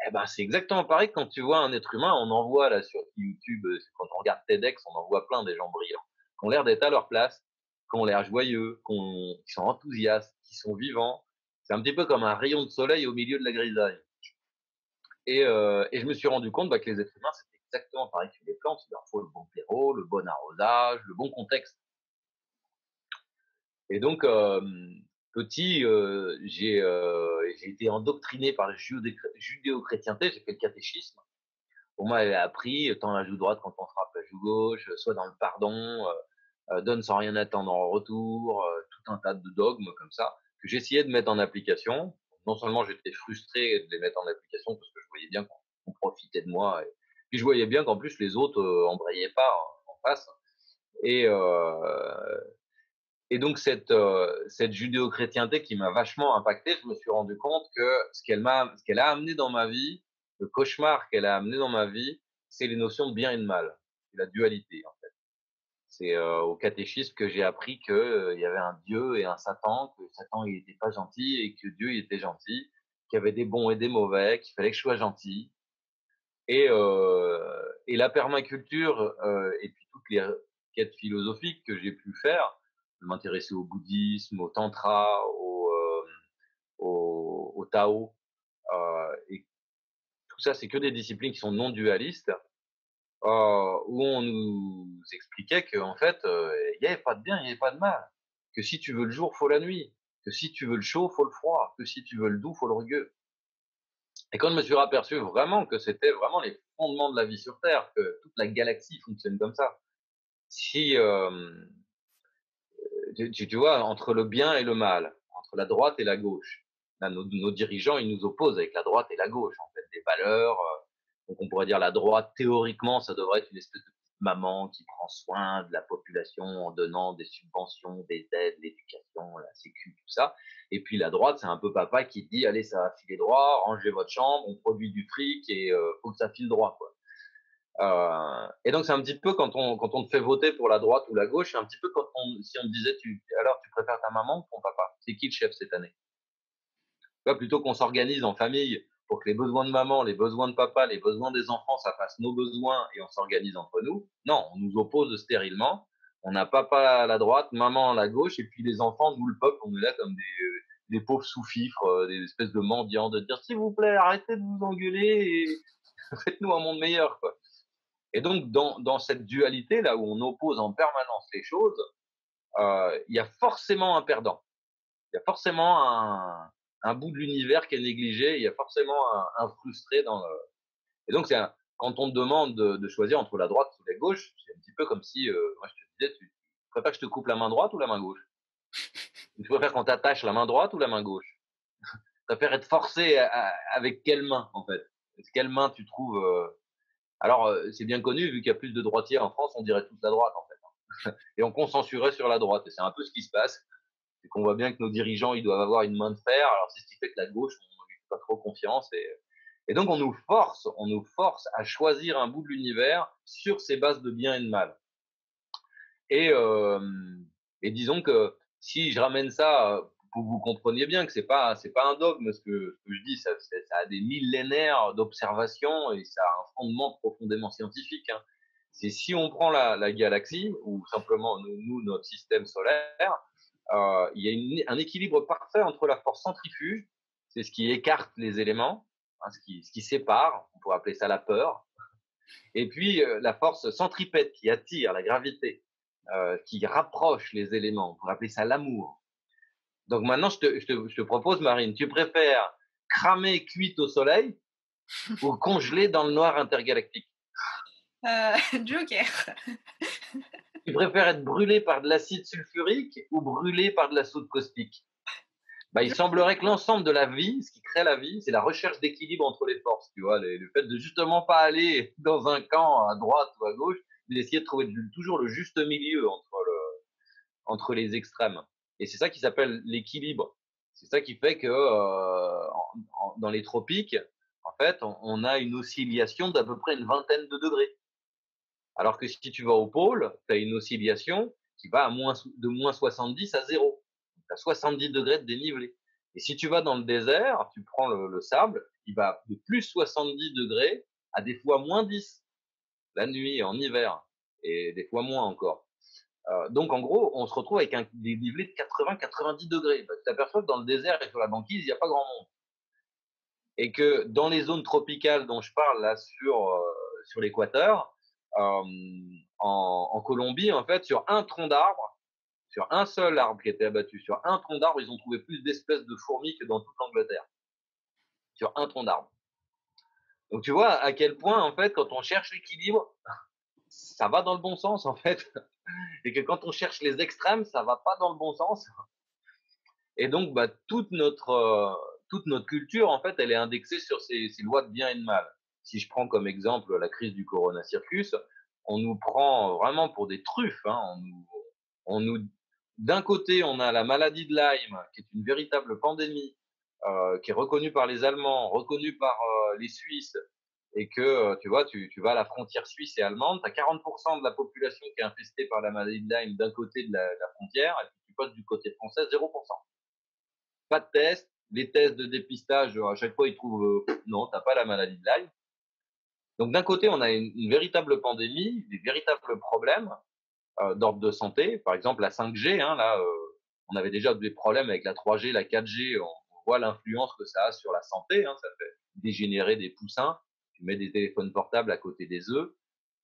eh ben, c'est exactement pareil que quand tu vois un être humain. On en voit là sur YouTube, quand on regarde TEDx, on en voit plein des gens brillants, qui ont l'air d'être à leur place, qui ont l'air joyeux, qui sont enthousiastes, qui sont vivants. C'est un petit peu comme un rayon de soleil au milieu de la grisaille. Et je me suis rendu compte, bah, que les êtres humains, c'était exactement pareil que les plantes. Il leur faut le bon terreau, le bon arrosage, le bon contexte. Et donc, petit, j'ai été endoctriné par la judéo-chrétienté. J'ai fait le catéchisme. Pour moi, elle a appris: tends la joue droite quand on frappe la joue gauche, sois dans le pardon, donne sans rien attendre en retour, tout un tas de dogmes comme ça, que j'essayais de mettre en application. Non seulement j'étais frustré de les mettre en application parce que je voyais bien qu'on profitait de moi, et puis je voyais bien qu'en plus les autres, embrayaient pas en face. Et donc cette judéo-chrétienté qui m'a vachement impacté, je me suis rendu compte que ce qu'elle a amené dans ma vie, le cauchemar qu'elle a amené dans ma vie, c'est les notions de bien et de mal, c'est la dualité, hein. C'est, au catéchisme que j'ai appris que, il y avait un Dieu et un Satan, que Satan il était pas gentil et que Dieu il était gentil, qu'il y avait des bons et des mauvais, qu'il fallait que je sois gentil. Et la permaculture, et puis toutes les quêtes philosophiques que j'ai pu faire, de m'intéresser au bouddhisme, au tantra, au tao, et tout ça, c'est que des disciplines qui sont non dualistes, où on nous expliquait qu'en fait, il y avait pas de bien, il y avait pas de mal. Que si tu veux le jour, faut la nuit. Que si tu veux le chaud, faut le froid. Que si tu veux le doux, faut le rugueux. Et quand je me suis aperçu vraiment que c'était vraiment les fondements de la vie sur terre, que toute la galaxie fonctionne comme ça. Si, tu vois, entre le bien et le mal, entre la droite et la gauche, là, nos dirigeants, ils nous opposent avec la droite et la gauche, en fait, des valeurs. Donc on pourrait dire la droite, théoriquement, ça devrait être une espèce de petite maman qui prend soin de la population en donnant des subventions, des aides, l'éducation, la sécu, tout ça. Et puis la droite, c'est un peu papa qui dit: allez, ça va filer droit, rangez votre chambre, on produit du fric et faut que ça file droit, quoi. Et donc c'est un petit peu quand on te fait voter pour la droite ou la gauche, c'est un petit peu quand si on te disait: alors tu préfères ta maman ou ton papa? C'est qui le chef cette année? Tu vois, plutôt qu'on s'organise en famille pour que les besoins de maman, les besoins de papa, les besoins des enfants, ça fasse nos besoins et on s'organise entre nous. Non, on nous oppose stérilement. On a papa à la droite, maman à la gauche, et puis les enfants, nous le peuple, on est là comme des pauvres sous-fifres, des espèces de mendiants, de dire: s'il vous plaît, arrêtez de vous engueuler et faites-nous un monde meilleur, quoi. Et donc, dans cette dualité, là où on oppose en permanence les choses, il y a forcément un perdant. Il y a forcément un bout de l'univers qui est négligé. Il y a forcément un frustré dans le. Et donc, quand on te demande de choisir entre la droite ou la gauche, c'est un petit peu comme si, moi, je te disais, tu préfères que je te coupe la main droite ou la main gauche? Tu préfères qu'on t'attache la main droite ou la main gauche? Tu préfères être forcé avec quelle main, en fait? Quelle main tu trouves Alors, c'est bien connu, vu qu'il y a plus de droitiers en France, on dirait tous la droite, en fait, hein. Et on consensuerait sur la droite. Et c'est un peu ce qui se passe. C'est qu'on voit bien que nos dirigeants, ils doivent avoir une main de fer. Alors, c'est ce qui fait que la gauche, on lui fait pas trop confiance. Et donc, on nous force à choisir un bout de l'univers sur ces bases de bien et de mal. Et, euh, et disons que si je ramène ça, pour que vous compreniez bien que c'est pas un dogme ce que je dis, ça a des millénaires d'observation et ça a un fondement profondément scientifique, hein. C'est si on prend la galaxie ou simplement notre système solaire, il y a un équilibre parfait entre la force centrifuge, c'est ce qui écarte les éléments, hein, ce qui sépare, on pourrait appeler ça la peur, et puis la force centripète qui attire, la gravité, qui rapproche les éléments. On pourrait appeler ça l'amour. Donc maintenant, je te propose, Marine, tu préfères cramer cuite au soleil ou congeler dans le noir intergalactique? Joker. Tu préfères être brûlé par de l'acide sulfurique ou brûlé par de la soude caustique? Bah, il semblerait que l'ensemble de la vie, ce qui crée la vie, c'est la recherche d'équilibre entre les forces, tu vois, le fait de justement pas aller dans un camp à droite ou à gauche, mais d'essayer de trouver toujours le juste milieu entre les extrêmes. Et c'est ça qui s'appelle l'équilibre. C'est ça qui fait que dans les tropiques, en fait, on a une oscillation d'à peu près une vingtaine de degrés. Alors que si tu vas au pôle, tu as une oscillation qui va de moins 70 à zéro. Tu as 70 degrés de dénivelé. Et si tu vas dans le désert, tu prends le sable, il va de plus 70 degrés à des fois moins 10 la nuit en hiver et des fois moins encore. Donc en gros, on se retrouve avec un dénivelé de 80-90 degrés. Tu t'aperçois que dans le désert et sur la banquise, il n'y a pas grand monde. Et que dans les zones tropicales dont je parle là sur l'équateur, en Colombie, en fait, sur un tronc d'arbre, sur un seul arbre qui était abattu, sur un tronc d'arbre, ils ont trouvé plus d'espèces de fourmis que dans toute l'Angleterre. Sur un tronc d'arbre. Donc tu vois à quel point, en fait, quand on cherche l'équilibre, ça va dans le bon sens, en fait. Et que quand on cherche les extrêmes, ça va pas dans le bon sens. Et donc, bah, toute notre culture, en fait, elle est indexée sur ces lois de bien et de mal. Si je prends comme exemple la crise du Corona Circus, on nous prend vraiment pour des truffes, hein. On nous, d'un côté, on a la maladie de Lyme, qui est une véritable pandémie, qui est reconnue par les Allemands, reconnue par les Suisses, et que, tu vois, tu vas à la frontière suisse et allemande, tu as 40% de la population qui est infestée par la maladie de Lyme d'un côté de la frontière, et puis tu passes du côté français, 0%. Pas de test, les tests de dépistage, à chaque fois, ils trouvent non, t'as pas la maladie de Lyme. Donc d'un côté, on a une véritable pandémie, des véritables problèmes d'ordre de santé. Par exemple, la 5G, hein, là, on avait déjà des problèmes avec la 3G, la 4G. On voit l'influence que ça a sur la santé. Hein, ça fait dégénérer des poussins. Tu mets des téléphones portables à côté des œufs,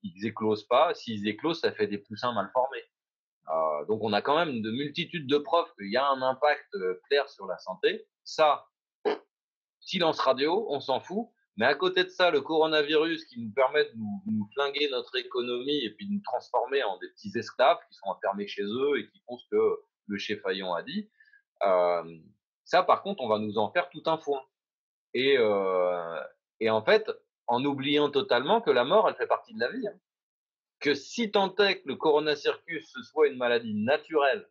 ils éclosent pas. S'ils éclosent, ça fait des poussins mal formés. Donc on a quand même de multitudes de preuves qu'il y a un impact clair sur la santé. Ça, silence radio, on s'en fout. Mais à côté de ça, le coronavirus qui nous permet de nous flinguer notre économie et puis de nous transformer en des petits esclaves qui sont enfermés chez eux et qui font ce que le chef Fayon a dit, euh, ça par contre, on va nous en faire tout un foin. Et, euh, et en fait, en oubliant totalement que la mort, elle fait partie de la vie, hein. Que si tant est que le coronacircus ce soit une maladie naturelle,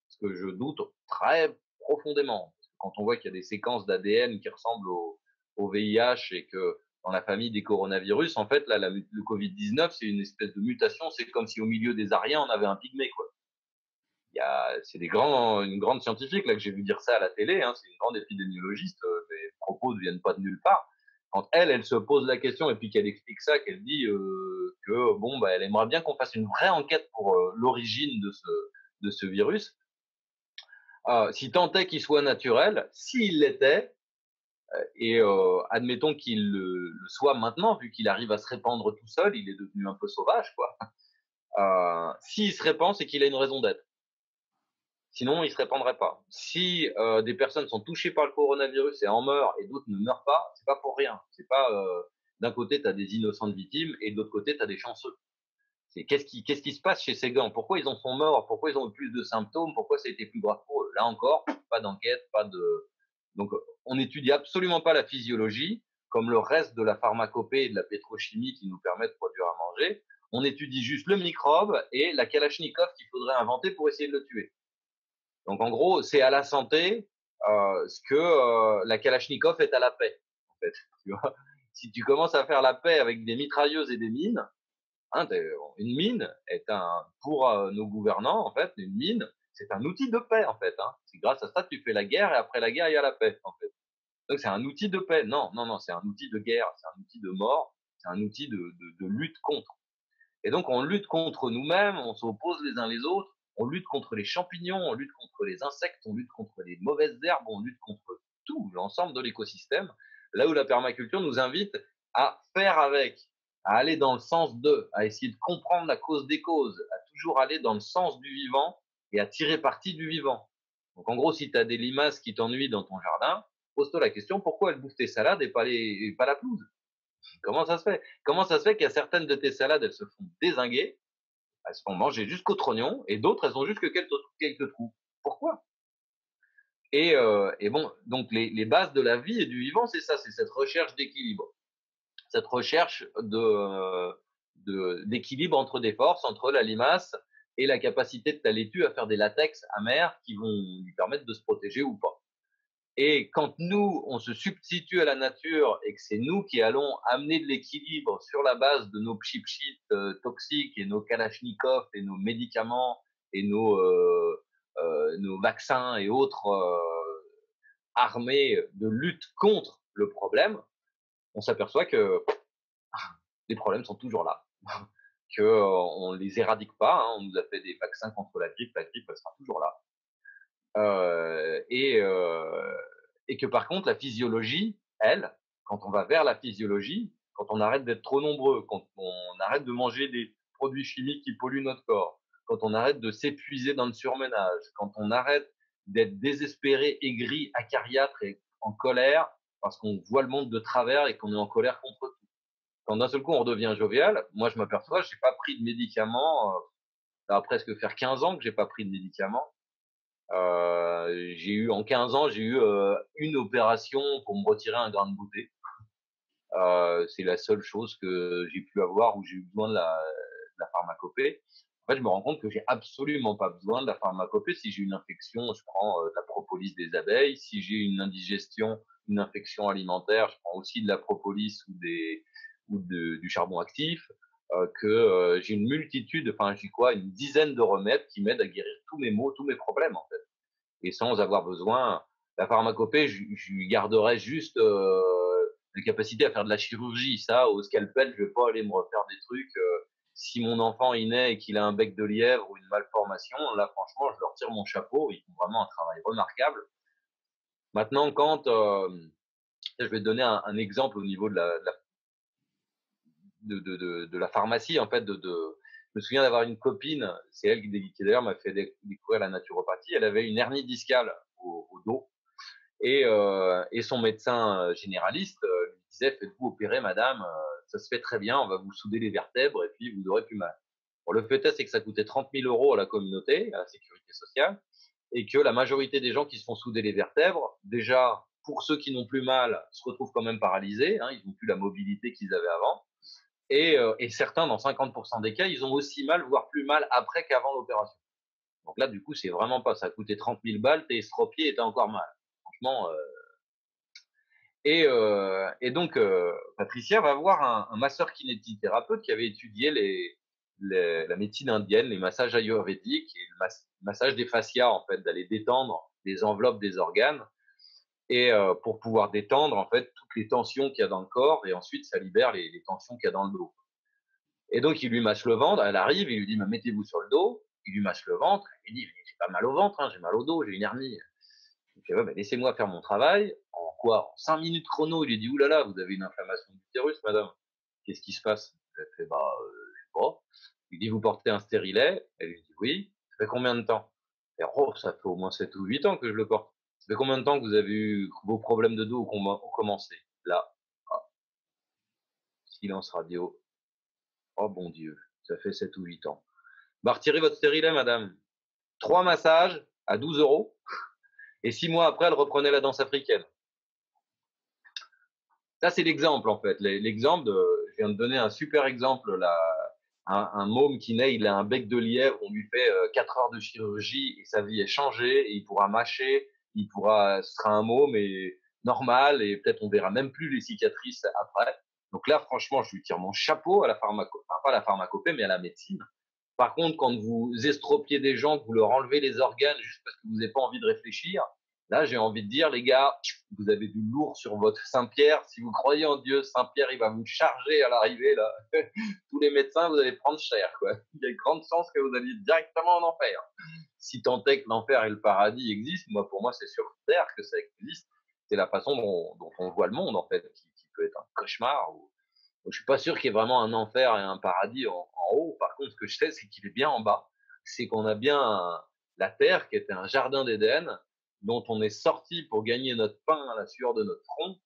ce que je doute très profondément, parce que quand on voit qu'il y a des séquences d'ADN qui ressemblent au VIH et que dans la famille des coronavirus, en fait, là, le Covid-19, c'est une espèce de mutation, c'est comme si au milieu des Ariens, on avait un pygmée, quoi. C'est une grande scientifique, là, que j'ai vu dire ça à la télé, hein, c'est une grande épidémiologiste, les propos ne viennent pas de nulle part. Quand elle se pose la question et puis qu'elle explique ça, qu'elle dit que bon, bah, elle aimerait bien qu'on fasse une vraie enquête pour l'origine de ce virus. Si tant est qu'il soit naturel, s'il l'était, et admettons qu'il le soit maintenant, vu qu'il arrive à se répandre tout seul, il est devenu un peu sauvage, quoi. S'il se répand, c'est qu'il a une raison d'être. Sinon, il se répandrait pas. Si des personnes sont touchées par le coronavirus et en meurent et d'autres ne meurent pas, c'est pas pour rien. C'est pas d'un côté tu as des innocentes victimes et de l'autre côté tu as des chanceux. C'est qu'est-ce qui se passe chez ces gars? Pourquoi ils en sont morts? Pourquoi ils ont eu plus de symptômes? Pourquoi ça a été plus grave pour eux? Là encore, pas d'enquête, pas de. Donc, on n'étudie absolument pas la physiologie. comme le reste de la pharmacopée et de la pétrochimie qui nous permet de produire à manger. On étudie juste le microbe et la kalachnikov qu'il faudrait inventer pour essayer de le tuer. Donc en gros, c'est à la santé ce que la kalachnikov est à la paix. En fait, tu vois, si tu commences à faire la paix avec des mitrailleuses et des mines, hein, une mine est pour nos gouvernants, en fait, une mine, c'est un outil de paix, en fait. Hein. C'est grâce à ça que tu fais la guerre et après la guerre, il y a la paix, en fait. Donc c'est un outil de paix. Non, non, non, c'est un outil de guerre, c'est un outil de mort, c'est un outil de lutte contre. Et donc on lutte contre nous-mêmes, on s'oppose les uns les autres, on lutte contre les champignons, on lutte contre les insectes, on lutte contre les mauvaises herbes, on lutte contre tout l'ensemble de l'écosystème. Là où la permaculture nous invite à faire avec, à aller dans le sens de, à essayer de comprendre la cause des causes, à toujours aller dans le sens du vivant et à tirer parti du vivant. Donc en gros, si tu as des limaces qui t'ennuient dans ton jardin, pose-toi la question pourquoi elles bouffent tes salades et pas la pelouse. Comment ça se fait? Comment ça se fait qu'il y a certaines de tes salades, elles se font dézinguer, elles se font manger jusqu'au trognon, et d'autres, elles ont juste que quelques trous. Pourquoi? Et bon, donc les bases de la vie et du vivant, c'est ça, c'est cette recherche d'équilibre, cette recherche d'équilibre entre des forces, entre la limace et la capacité de ta laitue à faire des latex amers qui vont lui permettre de se protéger ou pas. Et quand nous, on se substitue à la nature et que c'est nous qui allons amener de l'équilibre sur la base de nos pchit toxiques et nos kalachnikovs et nos médicaments et nos vaccins et autres armées de lutte contre le problème, on s'aperçoit que les problèmes sont toujours là, que on les éradique pas. Hein, on nous a fait des vaccins contre la grippe elle sera toujours là. Euh, et, euh, et que par contre, la physiologie, elle, quand on va vers la physiologie, quand on arrête d'être trop nombreux, quand on arrête de manger des produits chimiques qui polluent notre corps, quand on arrête de s'épuiser dans le surmenage, quand on arrête d'être désespéré, aigri, acariâtre et en colère parce qu'on voit le monde de travers et qu'on est en colère contre tout. Quand d'un seul coup on redevient jovial, moi je m'aperçois, j'ai pas pris de médicaments, ça va presque faire 15 ans que j'ai pas pris de médicaments. J'ai eu en 15 ans, j'ai eu une opération pour me retirer un grain de beauté. C'est la seule chose que j'ai pu avoir où j'ai eu besoin de la pharmacopée. En fait, je me rends compte que j'ai absolument pas besoin de la pharmacopée. Si j'ai une infection, je prends de la propolis des abeilles. Si j'ai une indigestion, une infection alimentaire, je prends aussi de la propolis du charbon actif. J'ai une multitude, enfin j'ai quoi, une dizaine de remèdes qui m'aident à guérir tous mes maux, tous mes problèmes en fait et sans avoir besoin. La pharmacopée, je lui garderais juste la capacité à faire de la chirurgie. Ça, au scalpel, je vais pas aller me refaire des trucs. Si mon enfant il naît et qu'il a un bec de lièvre ou une malformation, là franchement, je leur tire mon chapeau. Ils font vraiment un travail remarquable. Maintenant, quand je vais te donner un exemple au niveau de la pharmacie, en fait, je me souviens d'avoir une copine, c'est elle qui d'ailleurs m'a fait découvrir la naturopathie. Elle avait une hernie discale au dos et son médecin généraliste lui disait faites-vous opérer, madame, ça se fait très bien, on va vous souder les vertèbres et puis vous n'aurez plus mal. Bon, le fait est, c'est que ça coûtait 30 000 euros à la communauté, à la sécurité sociale, et que la majorité des gens qui se font souder les vertèbres, déjà, pour ceux qui n'ont plus mal, se retrouvent quand même paralysés, hein, ils n'ont plus la mobilité qu'ils avaient avant, et certains, dans 50% des cas, ils ont aussi mal, voire plus mal après qu'avant l'opération. Donc là, du coup, c'est vraiment pas, ça a coûté 30 000 balles, t'es estropié et t'as encore mal. Franchement, et donc, Patricia va voir un masseur kinésithérapeute qui avait étudié la médecine indienne, les massages ayurvédiques et le massage des fascias, en fait, d'aller détendre les enveloppes des organes et pour pouvoir détendre, en fait, toutes les tensions qu'il y a dans le corps et ensuite, ça libère les tensions qu'il y a dans le dos. Et donc, il lui masse le ventre, elle arrive, il lui dit, mettez-vous sur le dos, il lui masse le ventre, il lui dit, j'ai pas mal au ventre, hein, j'ai mal au dos, j'ai une hernie. Il fait, ouais, bah, laissez-moi faire mon travail. En quoi? En 5 minutes chrono, il lui dit, oulala, vous avez une inflammation d'utérus, madame. Qu'est-ce qui se passe? Elle fait, bah, je sais pas. Il dit, vous portez un stérilet? Elle lui dit, oui. Ça fait combien de temps? Elle fait, oh, ça fait au moins 7 ou 8 ans que je le porte. Ça fait combien de temps que vous avez eu vos problèmes de dos ont commencé? Là. Ah, silence radio. Oh, bon Dieu. Ça fait 7 ou 8 ans. Bah, retirez votre stérilet, madame. 3 massages à 12 euros. Et 6 mois après, elle reprenait la danse africaine. Ça, c'est l'exemple, en fait. L'exemple je viens de donner un super exemple là. Un môme qui naît, il a un bec de lièvre, on lui fait 4 heures de chirurgie et sa vie est changée, et il pourra mâcher, ce sera un môme et normal, et peut-être on verra même plus les cicatrices après. Donc là, franchement, je lui tire mon chapeau à la enfin, pas à la pharmacopée, mais à la médecine. Par contre, quand vous estropiez des gens, que vous leur enlevez les organes juste parce que vous n'avez pas envie de réfléchir, là, j'ai envie de dire, les gars, vous avez du lourd sur votre Saint-Pierre. Si vous croyez en Dieu, Saint-Pierre, il va vous charger à l'arrivée, là. Tous les médecins, vous allez prendre cher, quoi. Il y a de grandes chances que vous alliez directement en enfer. Si tant est que l'enfer et le paradis existent, moi, pour moi, c'est sur Terre que ça existe. C'est la façon dont on voit le monde, en fait, qui peut être un cauchemar. Je suis pas sûr qu'il y ait vraiment un enfer et un paradis en haut. Par contre, ce que je sais, c'est qu'il est bien en bas. C'est qu'on a bien la terre qui était un jardin d'Éden, dont on est sorti pour gagner notre pain à la sueur de notre front.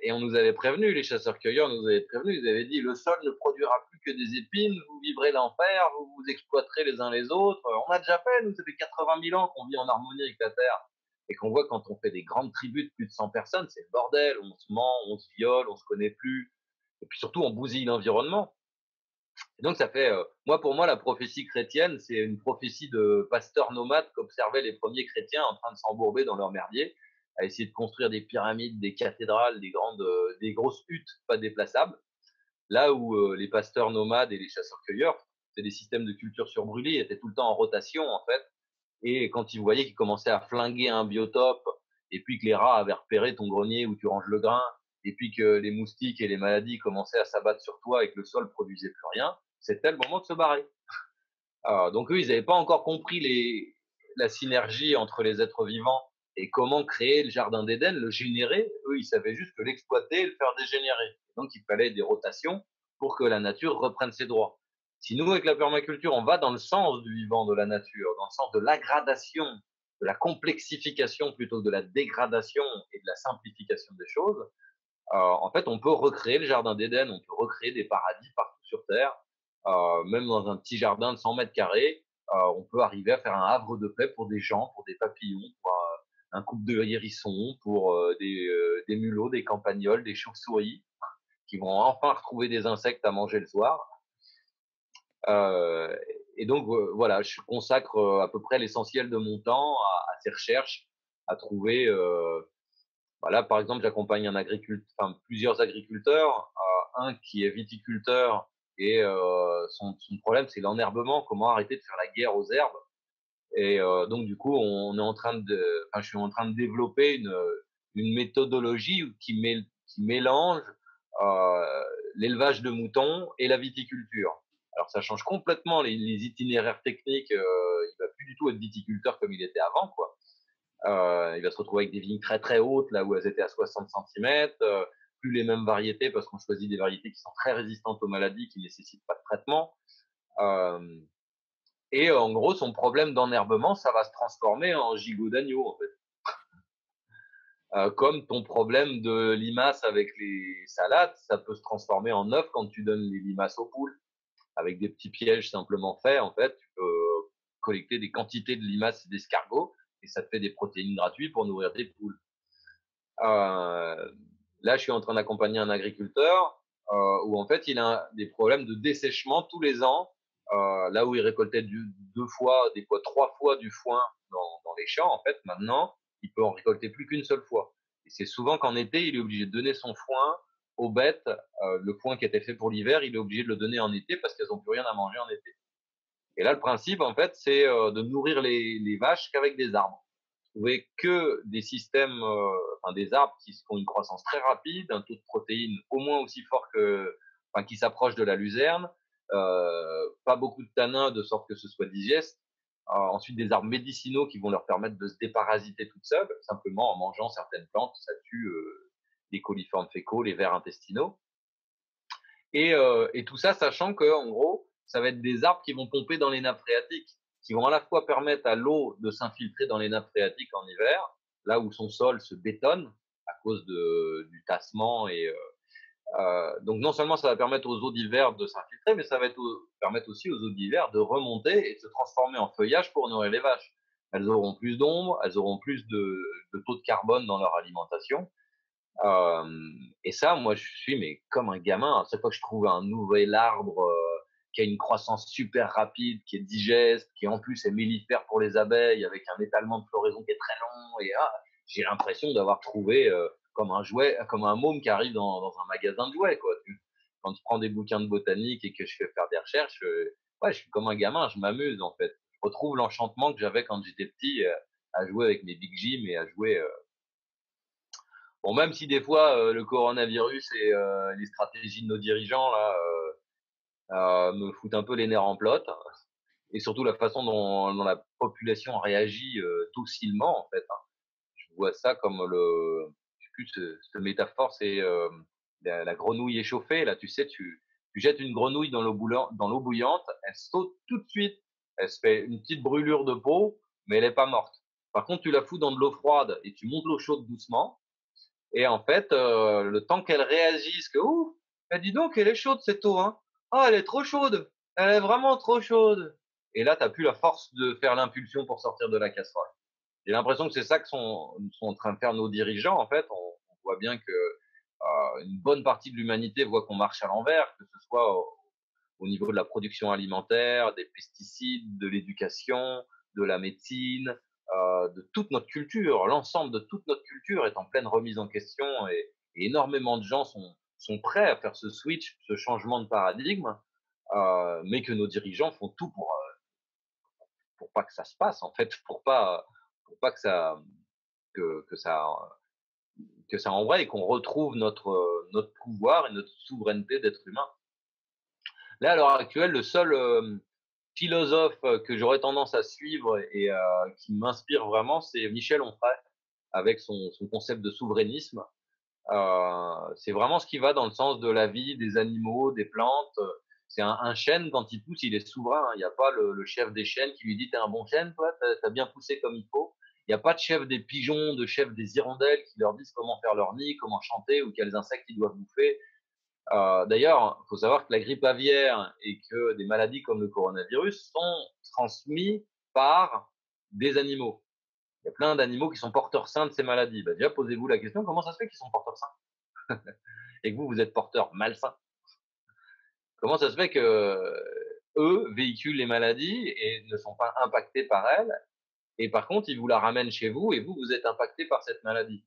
Et on nous avait prévenu, les chasseurs-cueilleurs nous avaient prévenu, ils avaient dit le sol ne produira plus que des épines, vous vivrez l'enfer, vous vous exploiterez les uns les autres. On a déjà fait, nous, ça fait 80 000 ans qu'on vit en harmonie avec la terre. Et qu'on voit quand on fait des grandes tribus de plus de 100 personnes, c'est le bordel, on se ment, on se viole, on se connaît plus. Et puis surtout, on bousille l'environnement. Et donc, ça fait, moi, pour moi, la prophétie chrétienne, c'est une prophétie de pasteurs nomades qu'observaient les premiers chrétiens en train de s'embourber dans leur merdier, à essayer de construire des pyramides, des cathédrales, des grosses huttes pas déplaçables. Là où les pasteurs nomades et les chasseurs-cueilleurs, c'est des systèmes de culture surbrûlés, étaient tout le temps en rotation, en fait. Et quand ils voyaient qu'ils commençaient à flinguer un biotope, et puis que les rats avaient repéré ton grenier où tu ranges le grain, et puis que les moustiques et les maladies commençaient à s'abattre sur toi et que le sol produisait plus rien, c'était le moment de se barrer. Donc eux, ils n'avaient pas encore compris la synergie entre les êtres vivants et comment créer le jardin d'Éden, le générer. Eux, ils savaient juste que l'exploiter et le faire dégénérer. Donc il fallait des rotations pour que la nature reprenne ses droits. Si nous, avec la permaculture, on va dans le sens du vivant, de la nature, dans le sens de l'aggradation, de la complexification plutôt que de la dégradation et de la simplification des choses, en fait, on peut recréer le jardin d'Éden, on peut recréer des paradis partout sur Terre, même dans un petit jardin de 100 mètres carrés, on peut arriver à faire un havre de paix pour des gens, pour des papillons, pour un couple de hérissons, pour des mulots, des campagnols, des chauves-souris, qui vont enfin retrouver des insectes à manger le soir. Euh, et donc voilà, je consacre à peu près l'essentiel de mon temps à ces recherches, à trouver. Voilà, par exemple, j'accompagne plusieurs agriculteurs, un qui est viticulteur et son problème c'est l'enherbement. Comment arrêter de faire la guerre aux herbes? Et donc du coup, je suis en train de développer une méthodologie qui mélange euh, l'élevage de moutons et la viticulture. Alors ça change complètement les itinéraires techniques. Il va plus du tout être viticulteur comme il était avant, quoi. Il va se retrouver avec des vignes très très hautes, là où elles étaient à 60 cm, plus les mêmes variétés parce qu'on choisit des variétés qui sont très résistantes aux maladies, qui nécessitent pas de traitement. Euh, et en gros, son problème d'enherbement, ça va se transformer en gigot d'agneau, en fait. Comme ton problème de limaces avec les salades, ça peut se transformer en œuf quand tu donnes les limaces aux poules. Avec des petits pièges simplement faits, en fait, tu peux collecter des quantités de limaces et d'escargots et ça te fait des protéines gratuites pour nourrir tes poules. Là, je suis en train d'accompagner un agriculteur où en fait, il a des problèmes de dessèchement tous les ans. Là où il récoltait deux fois, des fois trois fois du foin dans les champs, en fait, maintenant, il peut en récolter plus qu'une seule fois. Et c'est souvent qu'en été, il est obligé de donner son foin aux bêtes. Le foin qui était fait pour l'hiver, il est obligé de le donner en été parce qu'elles n'ont plus rien à manger en été. Et là, le principe, en fait, c'est de nourrir les vaches qu'avec des arbres. Trouver que des systèmes, des arbres qui ont une croissance très rapide, un taux de protéines au moins aussi fort qui s'approche de la luzerne, pas beaucoup de tanins de sorte que ce soit digeste. Ensuite, des arbres médicinaux qui vont leur permettre de se déparasiter toutes seules, simplement en mangeant certaines plantes, ça tue les coliformes fécaux, les vers intestinaux. Et tout ça, sachant que, en gros, ça va être des arbres qui vont pomper dans les nappes phréatiques, qui vont à la fois permettre à l'eau de s'infiltrer dans les nappes phréatiques en hiver, là où son sol se bétonne à cause du tassement. Donc non seulement ça va permettre aux eaux d'hiver de s'infiltrer, mais ça va permettre aussi aux eaux d'hiver de remonter et de se transformer en feuillage pour nourrir les vaches. Elles auront plus d'ombre, elles auront plus de taux de carbone dans leur alimentation. Et ça, moi, je suis mais comme un gamin. À chaque fois que je trouve un nouvel arbre qui a une croissance super rapide, qui est digeste, qui en plus est mellifère pour les abeilles, avec un étalement de floraison qui est très long, et j'ai l'impression d'avoir trouvé comme un jouet, comme un môme qui arrive dans un magasin de jouets, quoi. Quand je prends des bouquins de botanique et que je fais faire des recherches, ouais, je suis comme un gamin, je m'amuse en fait. Je retrouve l'enchantement que j'avais quand j'étais petit à jouer avec mes Big Jim et à jouer bon, même si des fois le coronavirus et les stratégies de nos dirigeants là me foutent un peu les nerfs en plot, et surtout la façon dont la population réagit docilement en fait. Hein. Je vois ça comme je sais plus cette métaphore, c'est la grenouille échauffée. Là, tu sais, tu jettes une grenouille dans l'eau bouillante, elle saute tout de suite, elle se fait une petite brûlure de peau, mais elle est pas morte. Par contre, tu la fous dans de l'eau froide et tu montes l'eau chaude doucement, et en fait, le temps qu'elle réagisse, que ouh, dis donc, elle est chaude cette eau, hein. Ah, elle est trop chaude. Elle est vraiment trop chaude. Et là, t'as plus la force de faire l'impulsion pour sortir de la casserole. J'ai l'impression que c'est ça que sont en train de faire nos dirigeants. En fait, on voit bien que une bonne partie de l'humanité voit qu'on marche à l'envers, que ce soit au niveau de la production alimentaire, des pesticides, de l'éducation, de la médecine, de toute notre culture. L'ensemble de toute notre culture est en pleine remise en question, et énormément de gens sont prêts à faire ce switch, ce changement de paradigme, mais que nos dirigeants font tout pour pas que ça se passe, en fait, pour pas que ça, que ça embraye et qu'on retrouve notre pouvoir et notre souveraineté d'être humain. Là, à l'heure actuelle, le seul philosophe que j'aurais tendance à suivre et qui m'inspire vraiment, c'est Michel Onfray, avec son concept de souverainisme. C'est vraiment ce qui va dans le sens de la vie, des animaux, des plantes. C'est un chêne, quand il pousse, il est souverain. Il n'y a pas le chef des chênes qui lui dit: t'es un bon chêne, toi, t'as bien poussé comme il faut. Il n'y a pas de chef des pigeons, de chef des hirondelles qui leur disent comment faire leur nid, comment chanter ou quels insectes ils doivent bouffer. D'ailleurs, il faut savoir que la grippe aviaire et que des maladies comme le coronavirus sont transmis par des animaux. Il y a plein d'animaux qui sont porteurs sains de ces maladies. Bah, déjà, posez-vous la question, comment ça se fait qu'ils sont porteurs sains et que vous êtes porteur malsain? Comment ça se fait que eux véhiculent les maladies et ne sont pas impactés par elles, et par contre, ils vous la ramènent chez vous et vous êtes impacté par cette maladie?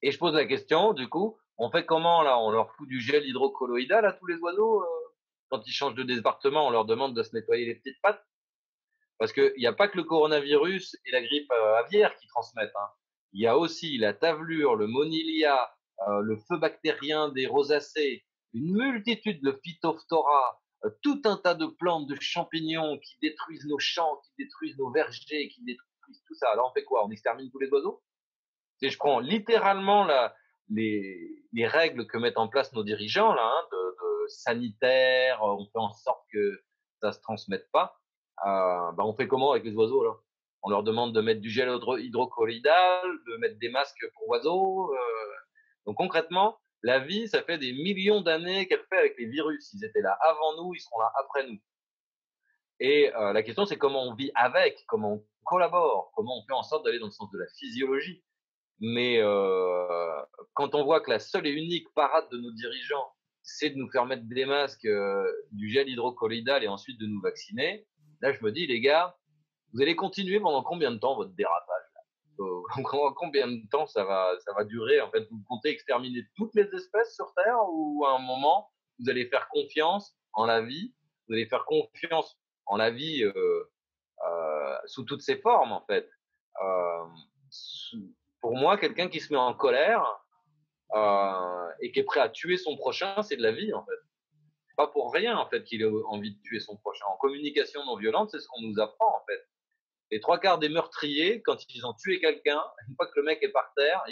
Et je pose la question, du coup, on fait comment là? On leur fout du gel hydrocolloïdal à tous les oiseaux quand ils changent de département, on leur demande de se nettoyer les petites pattes? Parce qu'il n'y a pas que le coronavirus et la grippe aviaire qui transmettent. Hein. Il y a aussi la tavelure, le monilia, le feu bactérien des rosacées, une multitude de phytophthora, tout un tas de plantes, de champignons qui détruisent nos champs, qui détruisent nos vergers, qui détruisent tout ça. Alors on fait quoi? On extermine tous les oiseaux? Si je prends littéralement les règles que mettent en place nos dirigeants là, hein, de sanitaire, on fait en sorte que ça se transmette pas. Bah on fait comment avec les oiseaux là? On leur demande de mettre du gel hydrocolloïdal, de mettre des masques pour oiseaux. Donc concrètement, la vie, ça fait des millions d'années qu'elle fait avec les virus. Ils étaient là avant nous, ils seront là après nous. Et la question, c'est comment on vit avec, comment on collabore, comment on fait en sorte d'aller dans le sens de la physiologie. Mais quand on voit que la seule et unique parade de nos dirigeants, c'est de nous faire mettre des masques, du gel hydrocolloïdal et ensuite de nous vacciner, là je me dis: les gars, vous allez continuer pendant combien de temps votre dérapage là? Combien de temps ça va durer? En fait, vous comptez exterminer toutes les espèces sur Terre, ou à un moment vous allez faire confiance en la vie, vous allez faire confiance en la vie sous toutes ses formes en fait. Euh, pour moi, quelqu'un qui se met en colère et qui est prêt à tuer son prochain, c'est de la vie en fait. Pas pour rien en fait qu'il ait envie de tuer son prochain. En communication non violente, c'est ce qu'on nous apprend en fait. Les trois quarts des meurtriers, quand ils ont tué quelqu'un, une fois que le mec est par terre,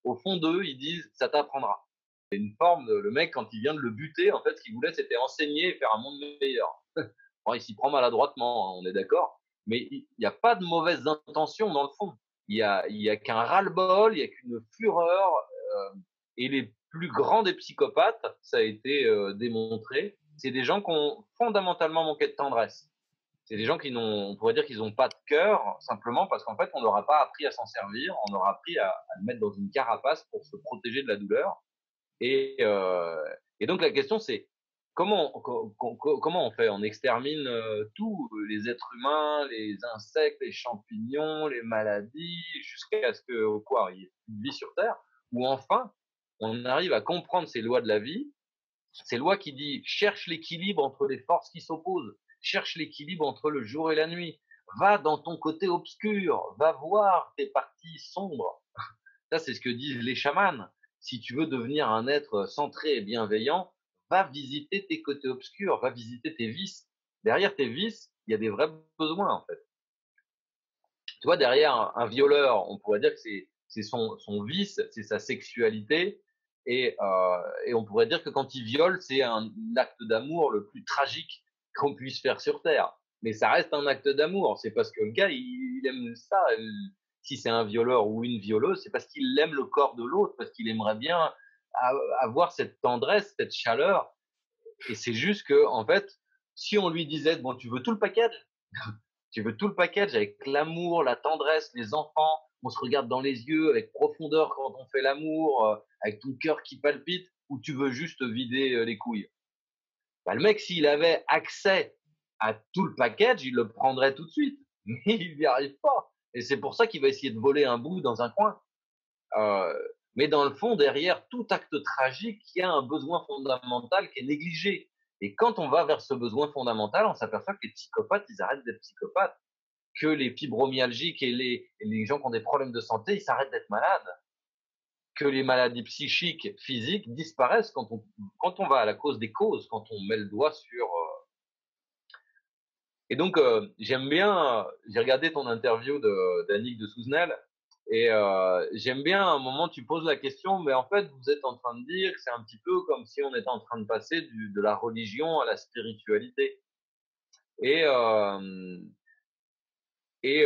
au fond d'eux, ils disent: ça t'apprendra. C'est une forme de, le mec, quand il vient de le buter, en fait, ce qu'il voulait, c'était enseigner et faire un monde meilleur. Bon, il s'y prend maladroitement, hein, on est d'accord, mais il n'y a pas de mauvaises intentions dans le fond. Il y a qu'un ras-le-bol, il y a qu'une fureur, et les plus grands des psychopathes, ça a été démontré, c'est des gens qui ont fondamentalement manqué de tendresse. C'est des gens qui n'ont, on pourrait dire qu'ils n'ont pas de cœur, simplement parce qu'en fait, on leur a pas appris à s'en servir, on leur a appris à le mettre dans une carapace pour se protéger de la douleur. Et, euh, et donc la question c'est comment on fait? On extermine tout, les êtres humains, les insectes, les champignons, les maladies, jusqu'à ce que quoi, il y ait plus de vie sur Terre, ou enfin on arrive à comprendre ces lois de la vie, ces lois qui disent cherche l'équilibre entre les forces qui s'opposent, cherche l'équilibre entre le jour et la nuit, va dans ton côté obscur, va voir tes parties sombres. Ça, c'est ce que disent les chamans. Si tu veux devenir un être centré et bienveillant, va visiter tes côtés obscurs, va visiter tes vices. Derrière tes vices, il y a des vrais besoins, en fait. Tu vois, derrière un violeur, on pourrait dire que c'est son vice, c'est sa sexualité. Et on pourrait dire que quand il viole, c'est un acte d'amour le plus tragique qu'on puisse faire sur Terre. Mais ça reste un acte d'amour. C'est parce que le gars, il aime ça. Si c'est un violeur ou une violeuse, c'est parce qu'il aime le corps de l'autre, parce qu'il aimerait bien avoir cette tendresse, cette chaleur. Et c'est juste que, en fait, si on lui disait, bon, tu veux tout le package, tu veux tout le package avec l'amour, la tendresse, les enfants, on se regarde dans les yeux avec profondeur quand on fait l'amour, avec ton cœur qui palpite, ou tu veux juste vider les couilles. Bah, le mec, s'il avait accès à tout le package, il le prendrait tout de suite. Mais il n'y arrive pas. Et c'est pour ça qu'il va essayer de voler un bout dans un coin. Euh, mais dans le fond, derrière tout acte tragique, il y a un besoin fondamental qui est négligé. Et quand on va vers ce besoin fondamental, on s'aperçoit que les psychopathes, ils arrêtent d'être psychopathes, que les fibromyalgiques et les gens qui ont des problèmes de santé, ils s'arrêtent d'être malades, que les maladies psychiques, physiques disparaissent quand on va à la cause des causes, quand on met le doigt sur. Et donc, j'aime bien, j'ai regardé ton interview d'Annick de Souzenel, et j'aime bien, à un moment, tu poses la question, mais en fait, vous êtes en train de dire que c'est un petit peu comme si on était en train de passer de la religion à la spiritualité. Et, euh, et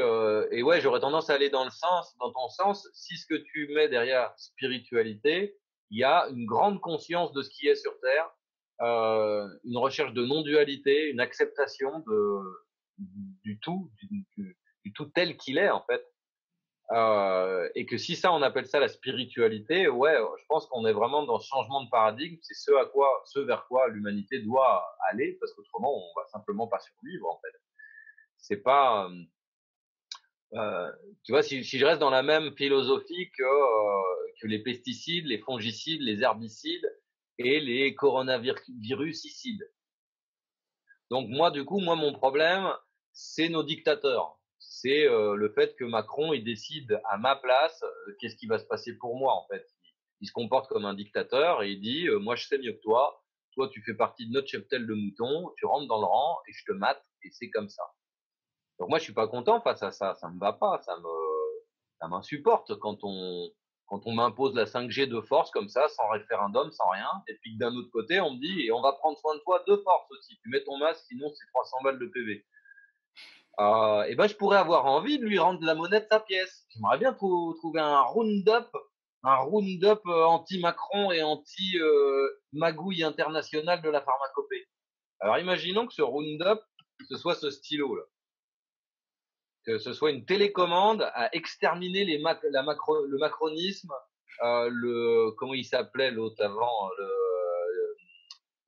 ouais, j'aurais tendance à aller dans ton sens, si ce que tu mets derrière spiritualité, il y a une grande conscience de ce qui est sur Terre, une recherche de non-dualité, une acceptation du tout, du tout tel qu'il est en fait. Et que si ça, on appelle ça la spiritualité, ouais, je pense qu'on est vraiment dans ce changement de paradigme. C'est ce vers quoi l'humanité doit aller, parce qu'autrement, on va simplement pas survivre en fait. C'est pas, tu vois, si je reste dans la même philosophie que les pesticides, les fongicides, les herbicides et les coronavirusicides. Donc moi, du coup, mon problème, c'est nos dictateurs. C'est le fait que Macron, il décide à ma place qu'est-ce qui va se passer pour moi, en fait. Il se comporte comme un dictateur et il dit, moi, je sais mieux que toi. Toi, tu fais partie de notre cheptel de moutons. Tu rentres dans le rang et je te mate et c'est comme ça. Donc moi, je suis pas content face à ça. Ça me va pas. Ça m'insupporte quand on m'impose la 5G de force comme ça, sans référendum, sans rien. Et puis que d'un autre côté, on me dit, et on va prendre soin de toi de force aussi. Tu mets ton masque, sinon c'est 300 balles de PV. Et ben, je pourrais avoir envie de lui rendre la monnaie de sa pièce. J'aimerais bien trouver un round-up anti-Macron et anti-magouille internationale de la pharmacopée. Alors imaginons que ce round-up, ce soit ce stylo-là, que ce soit une télécommande à exterminer le macronisme, comment il s'appelait l'autre avant,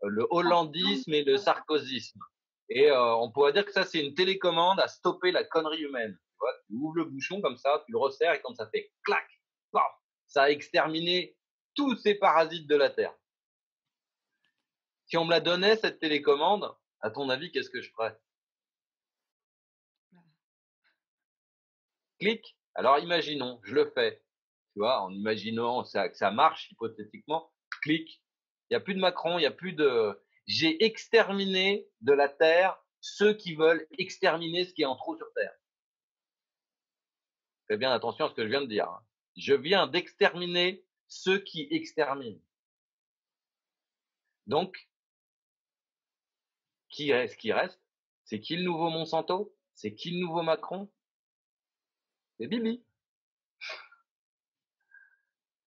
le hollandisme et le sarkozysme. Et on pourrait dire que ça, c'est une télécommande à stopper la connerie humaine. Tu vois, tu ouvres le bouchon comme ça, tu le resserres et quand ça fait clac, paf, ça a exterminé tous ces parasites de la Terre. Si on me la donnait, cette télécommande, à ton avis, qu'est-ce que je ferais? Clic. Alors imaginons, je le fais, tu vois, en imaginant que ça marche hypothétiquement, clic. Il n'y a plus de Macron, il n'y a plus de. J'ai exterminé de la Terre ceux qui veulent exterminer ce qui est en trop sur Terre. Fais bien attention à ce que je viens de dire. Hein. Je viens d'exterminer ceux qui exterminent. Donc, qui reste? C'est qui le nouveau Monsanto? C'est qui le nouveau Macron? C'est Bibi.